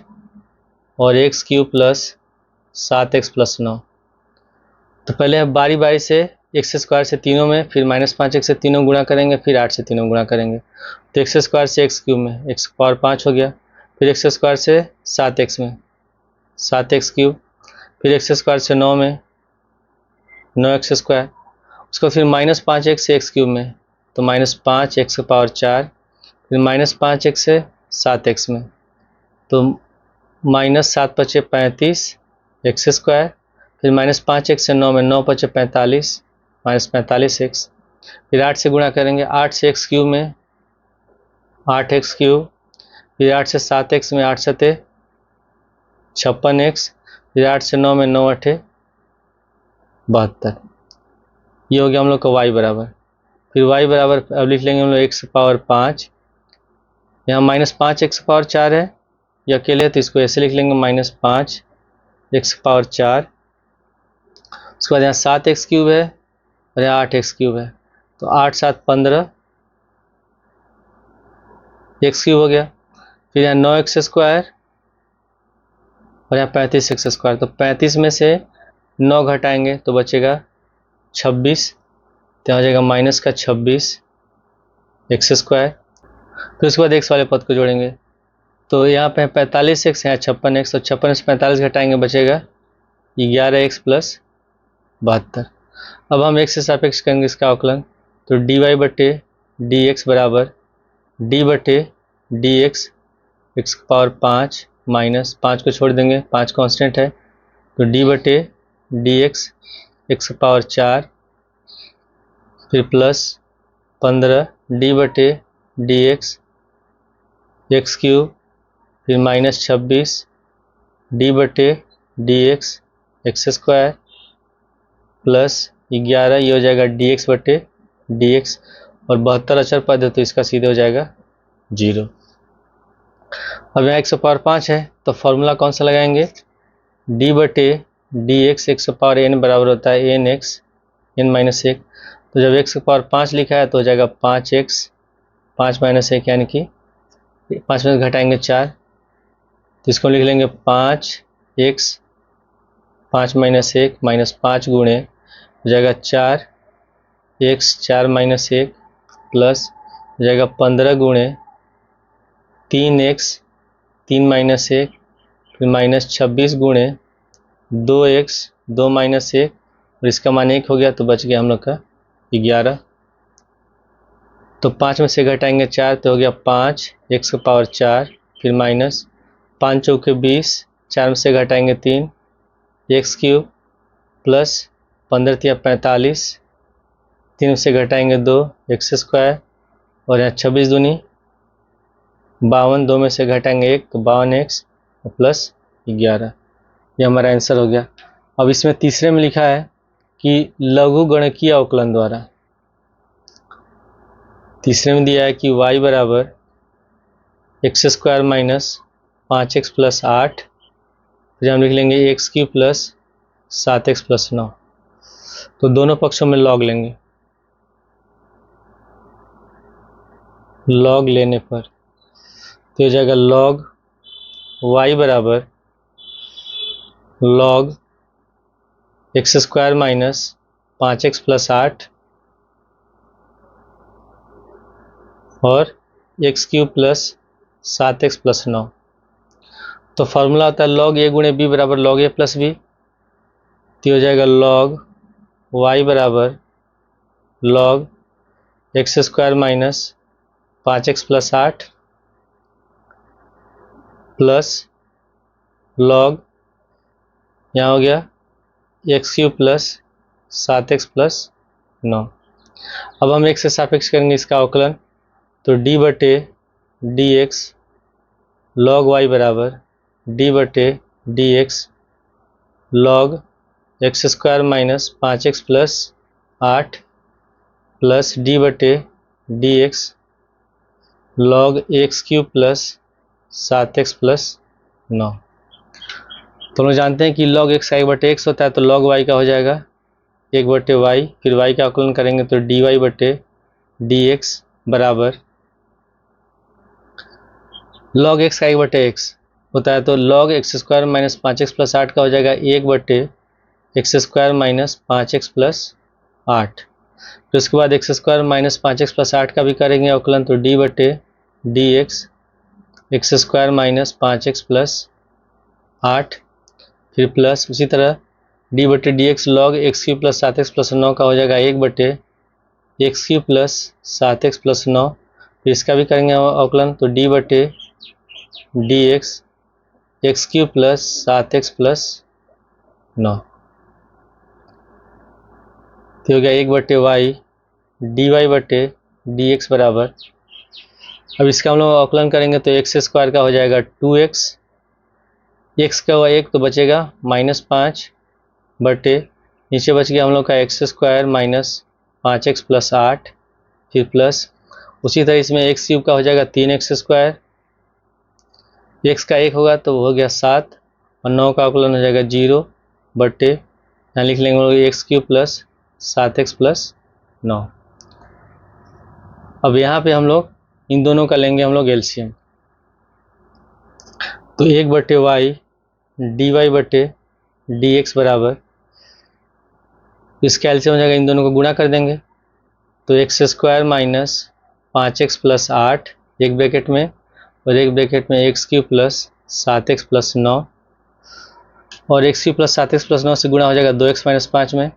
और x³ प्लस 7x प्लस 9। तो पहले हम बारी बारी से x² से तीनों में, फिर -5x से तीनों गुणा करेंगे, फिर 8 से तीनों गुणा करेंगे। तो x² से x³ में x पावर 5 हो गया, फिर x² से 7x में 7x³, फिर x² से 9 में 9x², उसको फिर -5x से x³ में तो -5x पावर 4, फिर -5x से 7x में तो -7 पचे 35 x², फिर -5x से 9 में 9 पचे 45 -45x, फिर 8 से गुणा करेंगे, 8 से x³ में 8x³, फिर 8 से 7x में 8 सते 56x, फिर 8 से 9 में 9 अठे 72। ये हो गया हम लोग का y बराबर। फिर y बराबर अब लिख लेंगे हम लोग x पावर 5, यहाँ -5x पावर 4 है, ये अकेले है तो इसको ऐसे लिख लेंगे -5x पावर 4। उसके बाद यहाँ 7x³ है और यहाँ 8x³ है, तो 8 7 15 x³ हो गया। फिर यहाँ 9x² और यहाँ 35x², तो 35 में से 9 घटाएंगे तो बचेगा 26, तो यहाँ हो जाएगा माइनस का 26 x²। फिर उसके बाद x वाले पद को जोड़ेंगे, तो यहाँ पे 45x, यहाँ 56x, तो 56 से 45 घटाएंगे बचेगा 11x प्लस 72। अब हम x से सापेक्ष करेंगे इसका अवकलन, तो dy बटे dx बराबर d बटे dx x पावर 5 माइनस 5 को छोड़ देंगे, 5 कांस्टेंट है, तो d बटे dx x पावर 4, फिर प्लस 15 d बटे dx x³, फिर -26 d बटे dx x² प्लस 11, ये हो जाएगा dx बटे dx, और 72 अचर पद है तो इसका सीधे हो जाएगा 0। अब यहाँ 105 है तो फॉर्मूला कौन सा लगाएंगे, d बटे dx 100n बराबर होता है nx n-1। तो जब x पावर 5 लिखा है तो हो जाएगा 5x 5 - 1 यानी कि 5 में घटाएंगे 4, तो इसको लिख लेंगे 5x 5 - 1 -5 गुणे हो जाएगा 4x 4 - 1 प्लस हो जाएगा 15 गुणे 3x 3 - 1, फिर -26 गुणे 2x 2 - 1, और इसका मान 1 हो गया तो बच गया हम लोग का 11। तो 5 में से घटाएंगे 4 तो हो गया 5x पावर 4, फिर माइनस 5 चौके 20, 4 में से घटाएंगे 3 x³ प्लस 15 तिया 45, 3 में से घटाएंगे 2 x² और यहाँ 26 दूनी 52, 2 में से घटाएंगे 1 तो 52x प्लस 11। ये हमारा आंसर हो गया। अब इसमें तीसरे में लिखा है कि लघु गणकीय अवकलन द्वारा, तीसरे में दिया है कि y बराबर x² माइनस 5x प्लस 8, फिर हम लिख लेंगे x³ प्लस 7x प्लस 9। तो दोनों पक्षों में लॉग लेंगे, लॉग लेने पर तो हो जाएगा लॉग y बराबर log x² minus 5x plus 8 और x³ प्लस 7x प्लस 9। तो फॉर्मूला होता है लॉग a गुणे b बराबर लॉग a प्लस b, तो हो जाएगा लॉग y बराबर log x² minus 5x plus 8 plus log यहाँ हो गया x cube plus 7x plus 9। अब हम एक से सापेक्ष करेंगे इसका अवकलन, तो डी बटे डी एक्स लॉग वाई बराबर डी बटे D x log X square minus 5x plus 8 plus D बटे D x log X cube plus 7x plus 9। तो हम लोग जानते हैं कि लॉग एक्स का 1/x होता है, तो लॉग वाई का हो जाएगा 1/y, फिर y का आकलन करेंगे तो dy बटे डी एक्स बराबर लॉग एक्स का 1/x होता है, तो log X square minus 5x plus 8 का हो जाएगा 1/एक्स स्क्वायर माइनस 5x प्लस 8। फिर उसके बाद x square minus 5x plus 8 का भी करेंगे अवकलन, तो डी बटे D x square minus 5x plus 8, फिर प्लस उसी तरह डी बटे D x log X cube plus 7x plus 9 का हो जाएगा 1/एक्स क्यूब प्लस 7x प्लस 9। फिर इसका भी करेंगे अवकलन, तो डी बटे D x cube plus 7x plus 9। तो हो गया 1/y डी वाई बटे डी एक्स बराबर, अब इसका हम लोग अवकलन करेंगे तो एक्स स्क्वायर का हो जाएगा 2x, एक्स का हुआ 1 तो बचेगा -5 बटे नीचे बच गया हम लोग का x square minus 5x plus 8, फिर प्लस उसी तरह इसमें एक्स क्यूब का हो जाएगा 3x स्क्वायर, एक्स का 1 होगा तो हो गया 7 और 9 का अवकलन हो जाएगा 0 बटे यहाँ लिख लेंगे हम लोग x cube plus 7x plus 9। अब यहाँ पे हम लोग इन दोनों का लेंगे हम लोग एलसीएम, तो 1/y डी वाई बटे डी एक्स बराबर, इसका एलसीएम हो जाएगा, इन दोनों को गुणा कर देंगे तो x square minus 5x plus 8 एक ब्रैकेट में और एक ब्रैकेट में x cube plus 7x plus 9, और x cube plus 7x plus 9 से गुणा हो जाएगा 2x माइनस 5 में,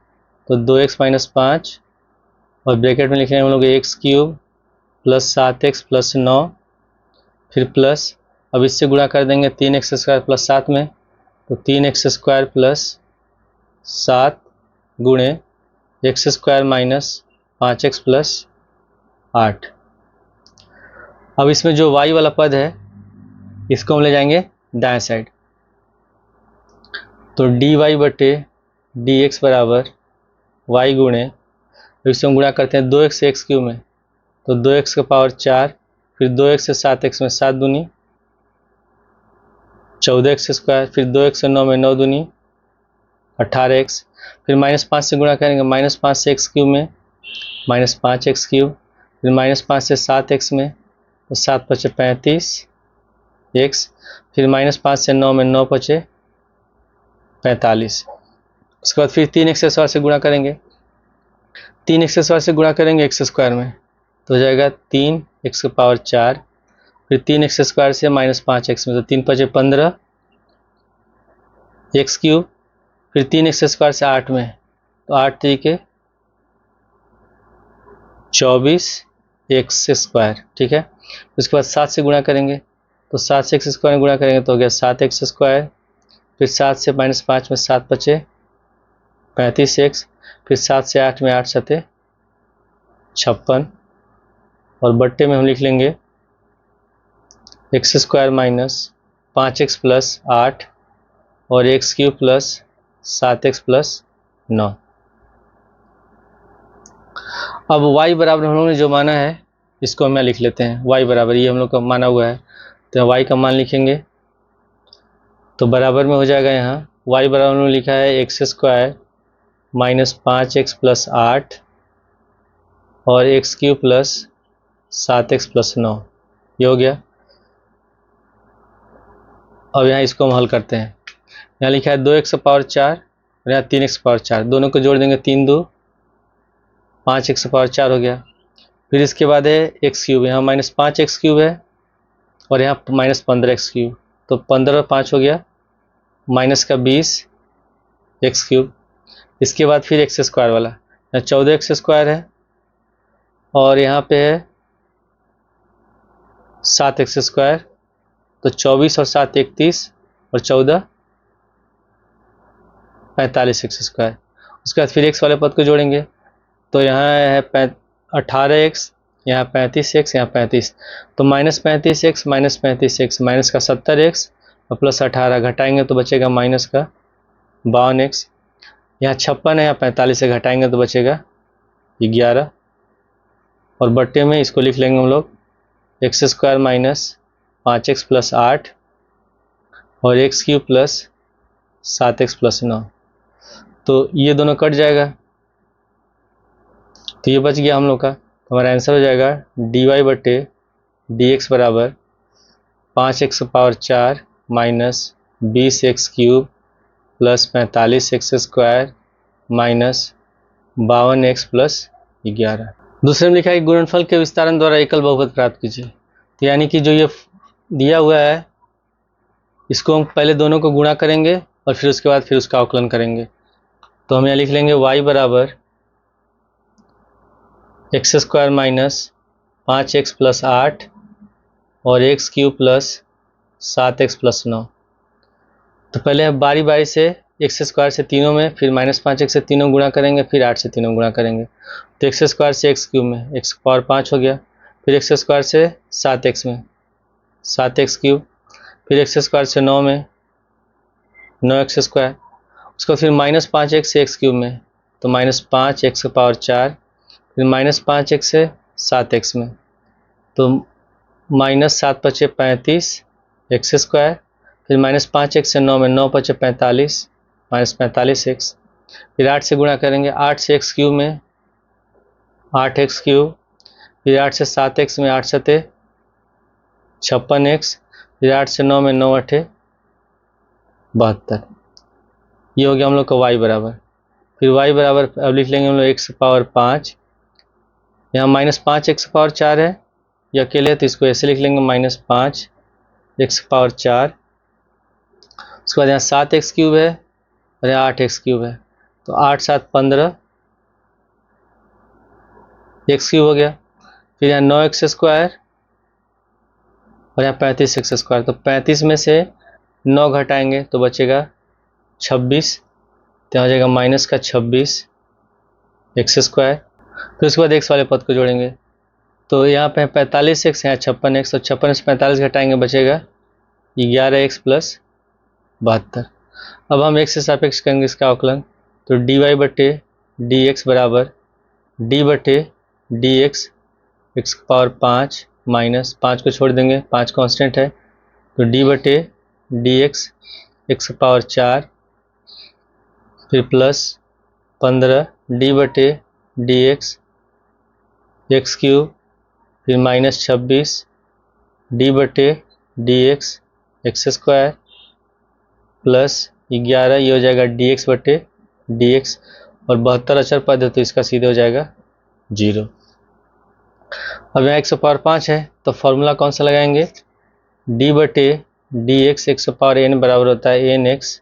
तो 2x माइनस 5 और ब्रैकेट में लिखेंगे हम लोग x cube plus 7x plus 9, फिर प्लस अब इससे गुणा कर देंगे 3x स्क्वायर प्लस 7 में, तो 3x स्क्वायर प्लस 7 गुणे x square minus 5x plus 8। अब इसमें जो y वाला पद है इसको हम ले जाएंगे दाएं साइड, तो डी वाई बटे डी एक्स बराबर y गुणे, इससे हम गुणा करते हैं 2x से एक्स क्यूब में, तो 2x का पावर 4, फिर 2x से 7x में 7 दूनी 14x स्क्वायर, फिर 2x से 9 में 9 दूनी 18x, फिर -5 से गुणा करेंगे -5 से एक्स क्यूब में -5x क्यूब, फिर -5 से 7x में तो 7 बचे 35x, फिर -5 से 9 में 9 बचे 45। उसके बाद फिर 3x स्क्वायर से गुणा करेंगे, 3x स्क्वायर से गुणा करेंगे एक्स स्क्वायर में तो हो जाएगा 3x का पावर 4, फिर 3x स्क्वायर से -5x में तो 3 बचे 15 एक्स क्यूब, फिर 3x स्क्वायर से 8 में तो 8 तरीके 24 एक्स स्क्वायर, ठीक है। उसके बाद 7 से गुणा करेंगे, तो 7 से एक्स स्क्वायर में गुणा करेंगे तो हो गया 7x स्क्वायर, फिर 7 से -5 में 7 बचे 35x, फिर 7 से 8 में 8 सते 56, और बट्टे में हम लिख लेंगे x square minus 5x plus 8 और x cube plus 7x plus 9। अब y बराबर हम लोगों ने जो माना है इसको हम यहाँ लिख लेते हैं, y बराबर ये हम लोग का माना हुआ है, तो y का मान लिखेंगे तो बराबर में हो जाएगा यहाँ y बराबर में लिखा है x square minus 5x plus 8 और x cube plus 7x plus 9, ये हो गया। अब यहाँ इसको हम हल करते हैं, यहाँ लिखा है 2x पावर 4 और यहाँ 3x पावर 4, दोनों को जोड़ देंगे 3 2 5x पावर 4 हो गया। फिर इसके बाद है एक्स क्यूब, यहाँ -5x क्यूब है और यहाँ -15x क्यूब, तो 15 और 5 हो गया माइनस का 20 एक्स क्यूब। इसके बाद फिर एक्स स्क्वायर वाला, यहाँ 14x स्क्वायर है और यहाँ पे है 7x स्क्वायर, तो 24 और 7 31 और 14 45x²। उसके बाद फिर x वाले पद को जोड़ेंगे, तो यहाँ है 18x, यहाँ 35x, यहाँ 35, तो -35x -35x माइनस का 70x और प्लस 18 घटाएंगे तो बचेगा माइनस का 52x। यहाँ 56 है, यहाँ 45 से घटाएंगे तो बचेगा 11, और बट्टे में इसको लिख लेंगे हम लोग x² माइनस 5x प्लस 8 और x³ प्लस 7x प्लस 9। तो ये दोनों कट जाएगा, तो ये बच गया हम लोग का। तो हमारा आंसर हो जाएगा dy बटे dx बराबर 5x⁴ minus 20x³ plus 45x² minus 52x plus 11। दूसरे में लिखा है कि गुणनफल के विस्तारण द्वारा एकल बहुपद प्राप्त कीजिए। तो यानी कि जो ये दिया हुआ है इसको हम पहले दोनों को गुणा करेंगे और फिर उसके बाद फिर उसका अवकलन करेंगे। तो हम यहाँ लिख लेंगे y बराबर x² माइनस 5x प्लस 8 और x³ प्लस 7x प्लस 9। तो पहले हम बारी बारी से x² से तीनों में, फिर -5x से तीनों गुणा करेंगे, फिर 8 से तीनों गुणा करेंगे। तो x² से x³ में x⁴ हो गया, फिर x² से 7x में 7x³, फिर x² से 9 में 9x², उसको फिर -5x से x³ में तो -5x⁴, फिर -5x से 7x में तो -7 × 35 x², फिर -5x से 9 में 9 × 45 -45x, फिर 8 से गुणा करेंगे, 8 से x³ में 8x³, फिर 8 से 7x में 8 × 7 = 56x, फिर 8 से 9 में 9 × 8 = 72। ये हो गया हम लोग का y बराबर। फिर y बराबर अब लिख लेंगे हम लोग x⁴, यहाँ -5x⁴ है, ये अकेले है तो इसको ऐसे लिख लेंगे -5x⁴। उसके बाद यहाँ 7x³ है और यहाँ 8x³ है, तो 8 × 7 = 15 x³ हो गया। फिर यहाँ 9x² और यहाँ 35x², तो 35 में से 9 घटाएंगे तो बचेगा 26, तो यहाँ हो जाएगा माइनस का 26 x²। फिर उसके बाद x वाले पद को जोड़ेंगे, तो यहाँ पे 45x, यहाँ 56x, तो 56 से 45 घटाएंगे बचेगा 11x प्लस 72। अब हम x से सापेक्ष करेंगे इसका अवकलन, तो dy बटे dx बराबर d बटे dx x⁴ माइनस 5 को छोड़ देंगे, 5 कांस्टेंट है, तो d बटे dx x⁴, फिर प्लस 15 d बटे dx x³, फिर -26 d बटे dx x² प्लस 11, ये हो जाएगा dx बटे dx, और 72 अचर पद है तो इसका सीधे हो जाएगा 0। अब यहाँ x⁴ है तो फॉर्मूला कौन सा लगाएंगे, d बटे dx x⁴n बराबर होता है nx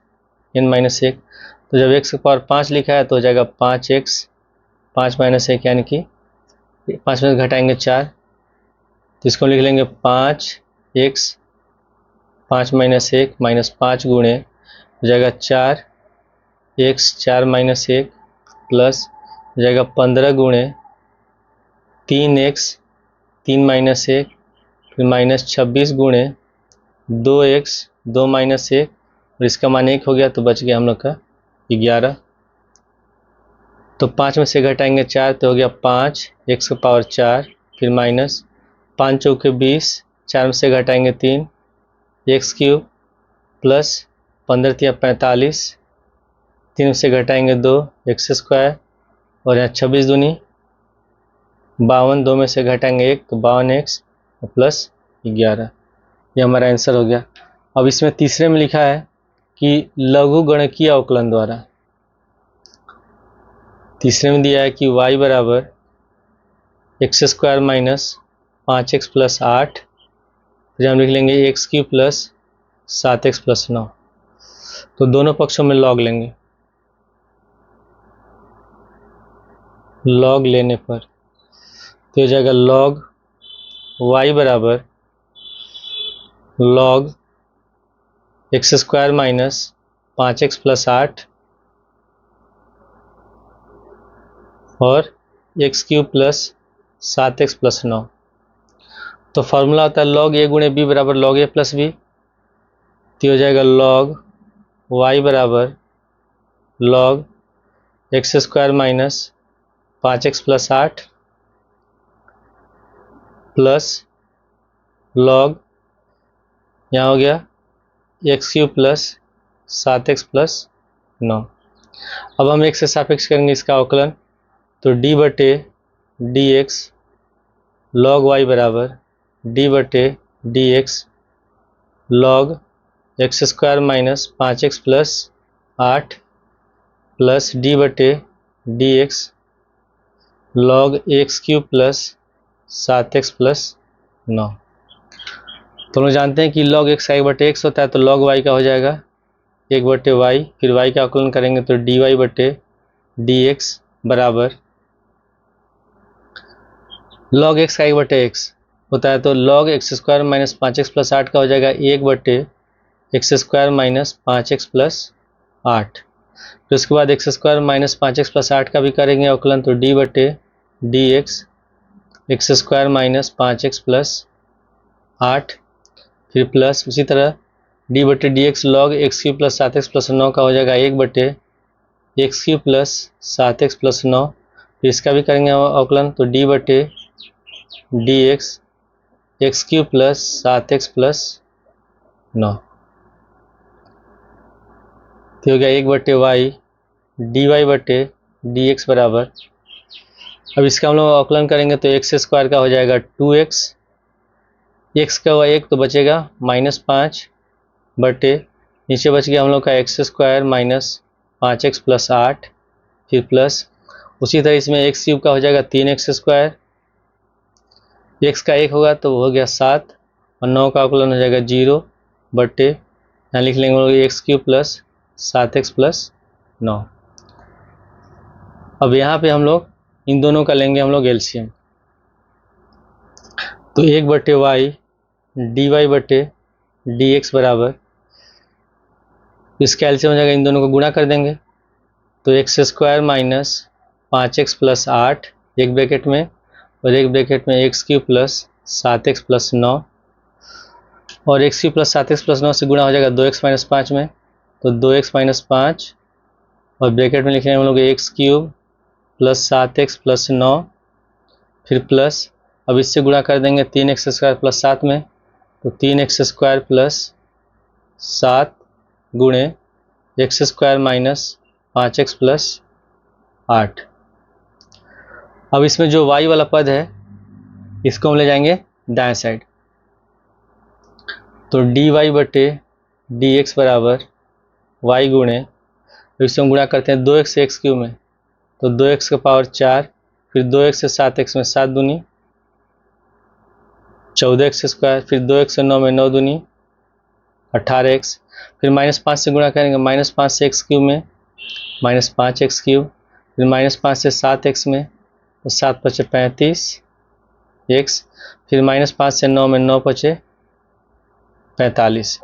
n-1। तो जब x⁴ लिखा है तो हो जाएगा 5x 5 - 1 यानी कि 5 में घटाएंगे 4, तो इसको लिख लेंगे 5x 5 - 1 -5 गुणे हो जाएगा 4x 4 - 1 प्लस हो जाएगा 15 गुणे 3x 3 - 1, फिर -26 गुणे 2x 2 - 1, और इसका मान 1 हो गया तो बच गया हम लोग का 11। तो 5 में से घटाएंगे 4 तो हो गया 5x⁴, फिर माइनस 5 × 4 = 20, 4 में से घटाएंगे 3 x³ प्लस 15 × 3 = 45, 3 में से घटाएंगे 2 x², और यहाँ 26 दूनी 52, 2 में से घटाएंगे 1 तो 52x प्लस 11। ये हमारा आंसर हो गया। अब इसमें तीसरे में लिखा है कि लघु गणकीय अवकलन द्वारा, तीसरे में दिया है कि y बराबर x² माइनस 5x प्लस 8, फिर हम लिख लेंगे x³ प्लस 7x प्लस 9। तो दोनों पक्षों में लॉग लेंगे, लॉग लेने पर तो हो जाएगा लॉग y बराबर log x² minus 5x plus 8 और x cube plus 7x plus 9। तो फार्मूला होता है log a गुणे b बराबर log a प्लस बी। तो हो जाएगा log y बराबर log x square minus 5x plus 8 plus log यहाँ हो गया x cube plus 7x plus 9। अब हम एक से सापेक्ष करेंगे इसका अवकलन। तो d बटे डी एक्स लॉग वाई बराबर d बटे D x log X square minus 5x plus 8 plus d बटे D x log X cube plus 7x plus 9। तो हम लोग जानते हैं कि log x 1/x होता है, तो log y का हो जाएगा 1/y। फिर y का आकलन करेंगे तो dy बटे डी एक्स बराबर log x 1/x होता है, तो log x square minus 5x plus 8 का हो जाएगा 1/x square minus 5x plus 8। फिर उसके बाद x square minus 5x plus 8 का भी करेंगे अवकलन, तो d बटे D x square minus 5x plus 8। फिर प्लस उसी तरह d बटे D x log X cube plus 7x plus 9 का हो जाएगा 1/एक्स क्यूब प्लस 7x प्लस 9। फिर इसका भी करेंगे अवकलन, तो d बटे D x cube plus 7x plus 9। तो हो गया 1/y dy बटे डी एक्स बराबर। अब इसका हम लोग अवकलन करेंगे तो एक्स स्क्वायर का हो जाएगा 2x, एक्स का हुआ 1 तो बचेगा -5 बटे नीचे बच गया हम लोग का x square minus 5x plus 8। फिर प्लस उसी तरह इसमें एक्स क्यूब का हो जाएगा 3x स्क्वायर, एक्स का 1 होगा तो हो गया 7 और 9 का अवकलन हो जाएगा 0 बटे यहाँ लिख लेंगे हम लोग x cube plus 7x plus 9। अब यहाँ पे हम लोग इन दोनों का लेंगे हम लोग एलसीएम। तो 1/y dy बटे डी एक्स बराबर, इसका एलसीएम हो जाएगा, इन दोनों को गुणा कर देंगे तो x square minus 5x plus 8 एक ब्रैकेट में और एक ब्रैकेट में x cube plus 7x plus 9 और x cube plus 7x plus 9 से गुणा हो जाएगा 2x माइनस 5 में, तो 2x माइनस 5 और ब्रैकेट में लिखेंगे हम लोग x cube plus 7x plus 9। फिर प्लस अब इससे गुणा कर देंगे 3x स्क्वायर प्लस 7 में, तो 3x स्क्वायर प्लस 7 गुणे x square minus 5x plus 8। अब इसमें जो y वाला पद है इसको हम ले जाएंगे दाएं साइड, तो dy बटे डी एक्स बराबर y गुणे, इससे हम गुणा करते हैं 2x से एक्स क्यूब में, तो 2x का पावर 4, फिर 2x से 7x में 7 दूनी 14x स्क्वायर, फिर 2x से 9 में 9 दूनी 18x, फिर -5 से गुणा करेंगे -5 से x क्यूब में -5x क्यूब, फिर -5 से 7x में तो 7 पचे 35x, फिर -5 से 9 में 9 पचे 45।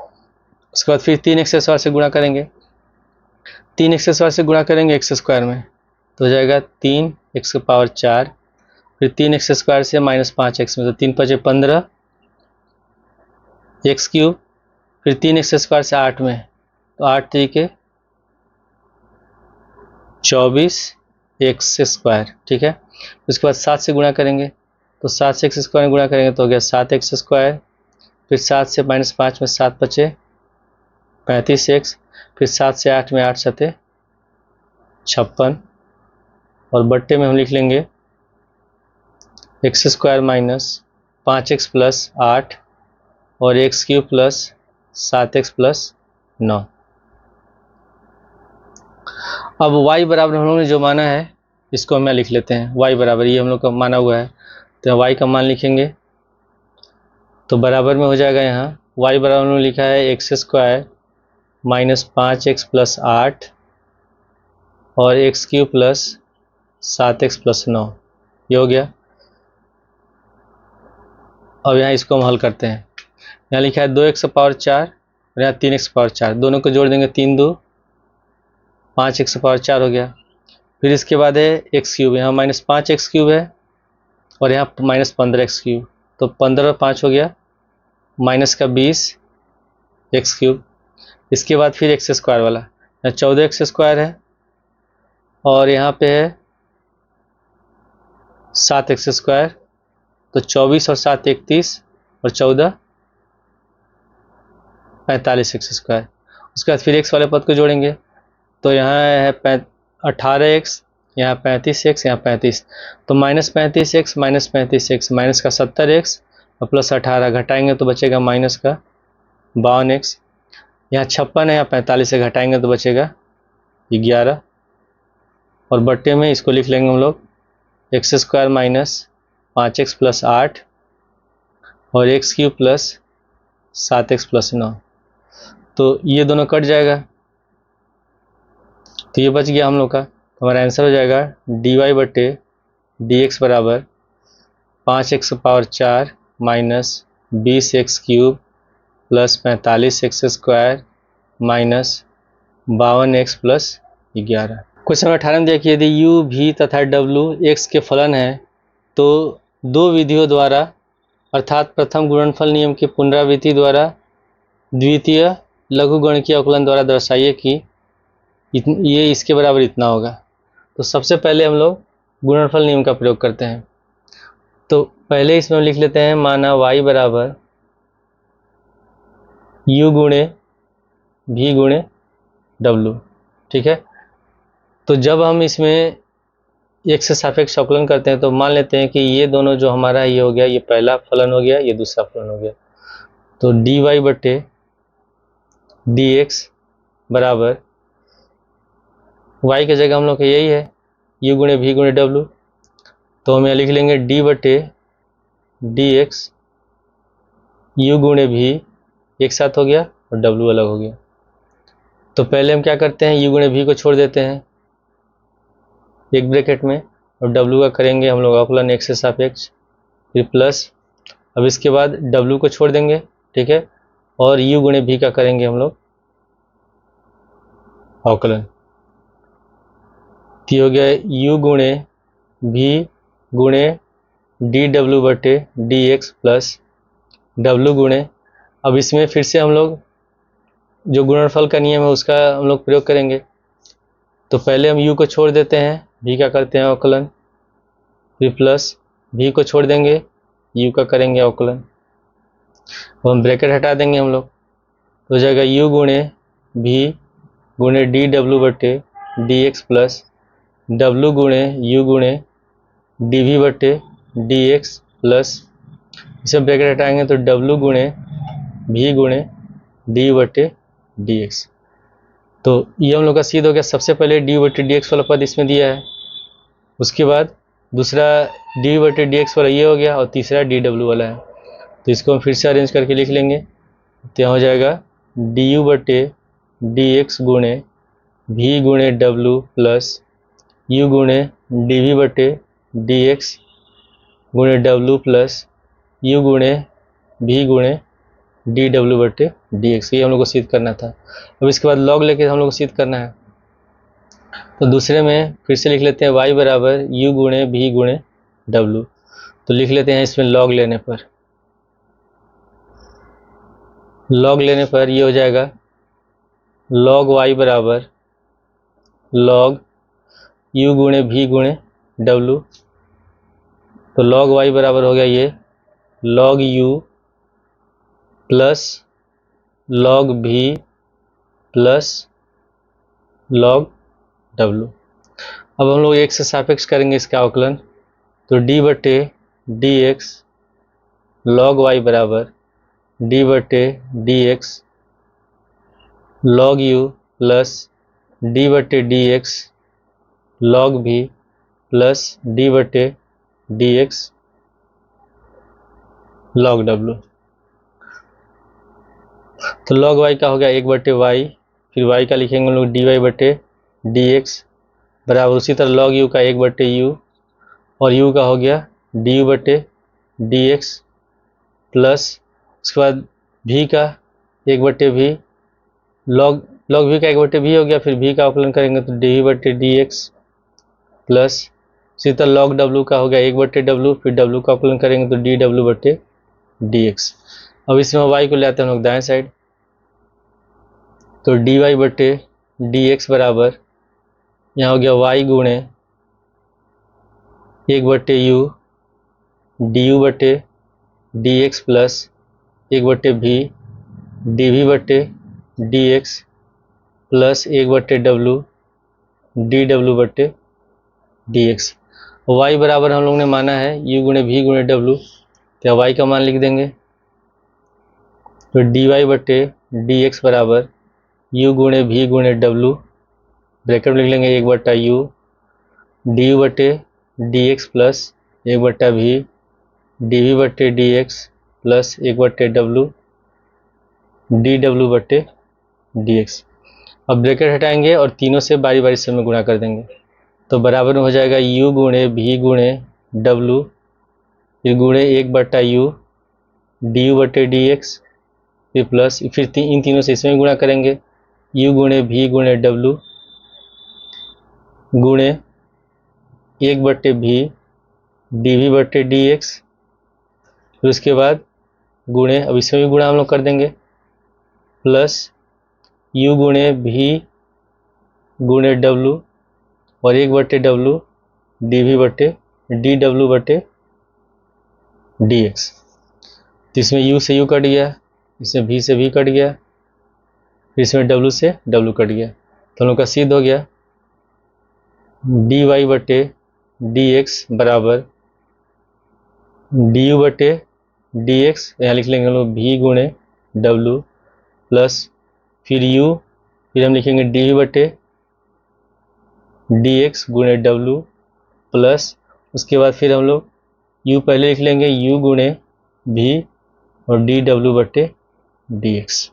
उसके बाद फिर 3x स्क्वायर से गुणा करेंगे, 3x स्क्वायर से गुणा करेंगे एक्स स्क्वायर में तो हो जाएगा 3x का पावर 4, फिर 3x स्क्वायर से -5x में तो 3 पचे 15 एक्स क्यूब, फिर 3x स्क्वायर से 8 में तो 8 तरीके 24 एक्स स्क्वायर, ठीक है। उसके बाद 7 से गुणा करेंगे तो 7 से एक्स स्क्वायर में गुणा करेंगे तो हो गया 7x स्क्वायर, फिर 7 से -5 में 7 बचे 35x, फिर 7 से 8 में 8 सते 56 और बट्टे में हम लिख लेंगे x square minus 5x plus 8 और x cube plus 7x plus 9। अब y बराबर हम लोग ने जो माना है इसको हम यहाँ लिख लेते हैं, y बराबर ये हम लोग का माना हुआ है तो y का मान लिखेंगे तो बराबर में हो जाएगा यहाँ y बराबर में लिखा है x square minus 5x plus 8 और x cube plus 7x plus 9, ये हो गया। अब यहाँ इसको हम हल करते हैं, यहाँ लिखा है 2x पावर 4 और यहाँ 3x पावर 4, दोनों को जोड़ देंगे 3 2 5x पावर 4 हो गया। फिर इसके बाद है एक्स क्यूब, यहाँ -5x³ है और यहाँ -15x³, तो 15 और 5 हो गया -20x³। इसके बाद फिर x² वाला, यहाँ 14x² है और यहाँ पे है 7x², तो 24 और 7 31 और 14 45x²। उसके बाद फिर x वाले पद को जोड़ेंगे, तो यहाँ है 18x, यहाँ 35x, यहाँ 35, तो -35x -35x माइनस का 70x और प्लस 18 घटाएंगे तो बचेगा माइनस का 52x। यहाँ 56 है, यहाँ 45 से घटाएंगे तो बचेगा 11 और बट्टे में इसको लिख लेंगे हम लोग x² माइनस 5x प्लस 8 और x³ प्लस 7x प्लस 9, तो ये दोनों कट जाएगा, तो ये बच गया हम लोग का। तो हमारा आंसर हो जाएगा dy/dx बराबर 5x⁴ minus 20x³ plus 45x² minus 52x plus 11। Question 18 में देखिए, यदि u, v तथा w x के फलन है तो दो विधियों द्वारा अर्थात प्रथम गुणनफल नियम की पुनरावृत्ति द्वारा द्वितीय लघुगणकीय अवकलन द्वारा दर्शाइए कि ये इसके बराबर इतना होगा। तो सबसे पहले हम लोग गुणनफल नियम का प्रयोग करते हैं। तो पहले इसमें लिख लेते हैं, माना y बराबर u गुणे v गुणे w, ठीक है। तो जब हम इसमें एक से सापेक्ष अवकलन करते हैं तो मान लेते हैं कि ये दोनों जो हमारा ये हो गया, ये पहला फलन हो गया, ये दूसरा फलन हो गया, तो dy/dx बराबर y की जगह हम लोग का यही है u गुणे v गुणे w, तो हम यहाँ लिख लेंगे d/dx u गुणे v एक साथ हो गया और w अलग हो गया। तो पहले हम क्या करते हैं, u गुणे v को छोड़ देते हैं एक ब्रैकेट में और w का करेंगे हम लोग अवकलन x से सापेक्ष, फिर प्लस, अब इसके बाद w को छोड़ देंगे, ठीक है, और u गुणे v का करेंगे हम लोग अवकलन। तो हो गया u गुणे v गुणे dw/dx प्लस w गुणे, अब इसमें फिर से हम लोग जो गुणनफल का नियम है उसका हम लोग प्रयोग करेंगे। तो पहले हम u को छोड़ देते हैं, v का करते हैं अवकलन, फिर प्लस v को छोड़ देंगे, u का करेंगे अवकलन, अब हम ब्रैकेट हटा देंगे हम लोग, तो हो जाएगा u गुणे v गुणे dw/dx प्लस w गुणे u गुणे dv/dx प्लस, इसे ब्रैकेट हटाएंगे तो w गुणे v गुणे dv/dx। तो ये हम लोग का सिद्ध हो गया। सबसे पहले dv/dx वाला पद इसमें दिया है, उसके बाद दूसरा dv/dx वाला ये हो गया और तीसरा dw वाला है, तो इसको हम फिर से अरेंज करके लिख लेंगे। तो यहाँ हो जाएगा du/dx गुणे v गुणे w प्लस u गुणे dv/dx गुणे w प्लस u गुणे v गुणे dw/dx, ये हम लोग को सिद्ध करना था। अब इसके बाद लॉग लेके हम लोग को सिद्ध करना है, तो दूसरे में फिर से लिख लेते हैं y बराबर u गुणे v गुणे w, तो लिख लेते हैं इसमें लॉग लेने पर ये हो जाएगा log y बराबर log u गुणे v गुणे w, तो log y बराबर हो गया ये log u plus log v plus log w। अब हम लोग एक से सापेक्ष करेंगे इसका अवकलन, तो d/dx log y बराबर d/dx log u plus d/dx log v plus d/dx log w। तो log y का हो गया 1/y, फिर y का लिखेंगे हम लोग dy/dx बराबर उसी तरह log u का 1/u और u का हो गया du/dx प्लस उसके बाद v का 1/v log v का 1/v हो गया, फिर v का अवकलन करेंगे तो dv/dx प्लस इसी तरह लॉग डब्ल्यू का हो गया 1/w, फिर डब्ल्यू का अवकलन करेंगे तो dw/dx। अब इसमें y को ले आते हैं हम लोग दाएं साइड, तो dy/dx बराबर यहाँ हो गया y गुणे 1/u du/dx plus 1/v dv/dx plus 1/w dw/dx। y बराबर हम लोग ने माना है u गुणे v गुणे w, तो y का मान लिख देंगे, तो dy/dx बराबर u गुणे v गुणे w, ब्रैकेट में लिख लेंगे 1/u du/dx plus 1/v dv/dx plus 1/w dw/dx। अब ब्रैकेट हटाएंगे और तीनों से बारी बारी से में गुणा कर देंगे, तो बराबर में हो जाएगा u गुणे v गुणे w, फिर गुणे 1/u du/dx, फिर प्लस फिर इन तीनों से इसमें गुणा करेंगे u गुणे v गुणे w गुणे 1/v dv/dx, फिर उसके बाद गुणे, अब इसमें भी गुणा हम लोग कर देंगे, प्लस u गुणे v गुणे w और 1/w dw/dx। तो इसमें u से u कट गया, इसमें v से v कट गया, फिर इसमें w से w कट गया, तो हम लोग का सिद्ध हो गया dy/dx बराबर du/dx, यहाँ लिख लेंगे हम लोग v गुणे w प्लस फिर u, फिर हम लिखेंगे dv/dx गुणे w प्लस उसके बाद फिर हम लोग u पहले लिख लेंगे u गुणे v और dw/dx।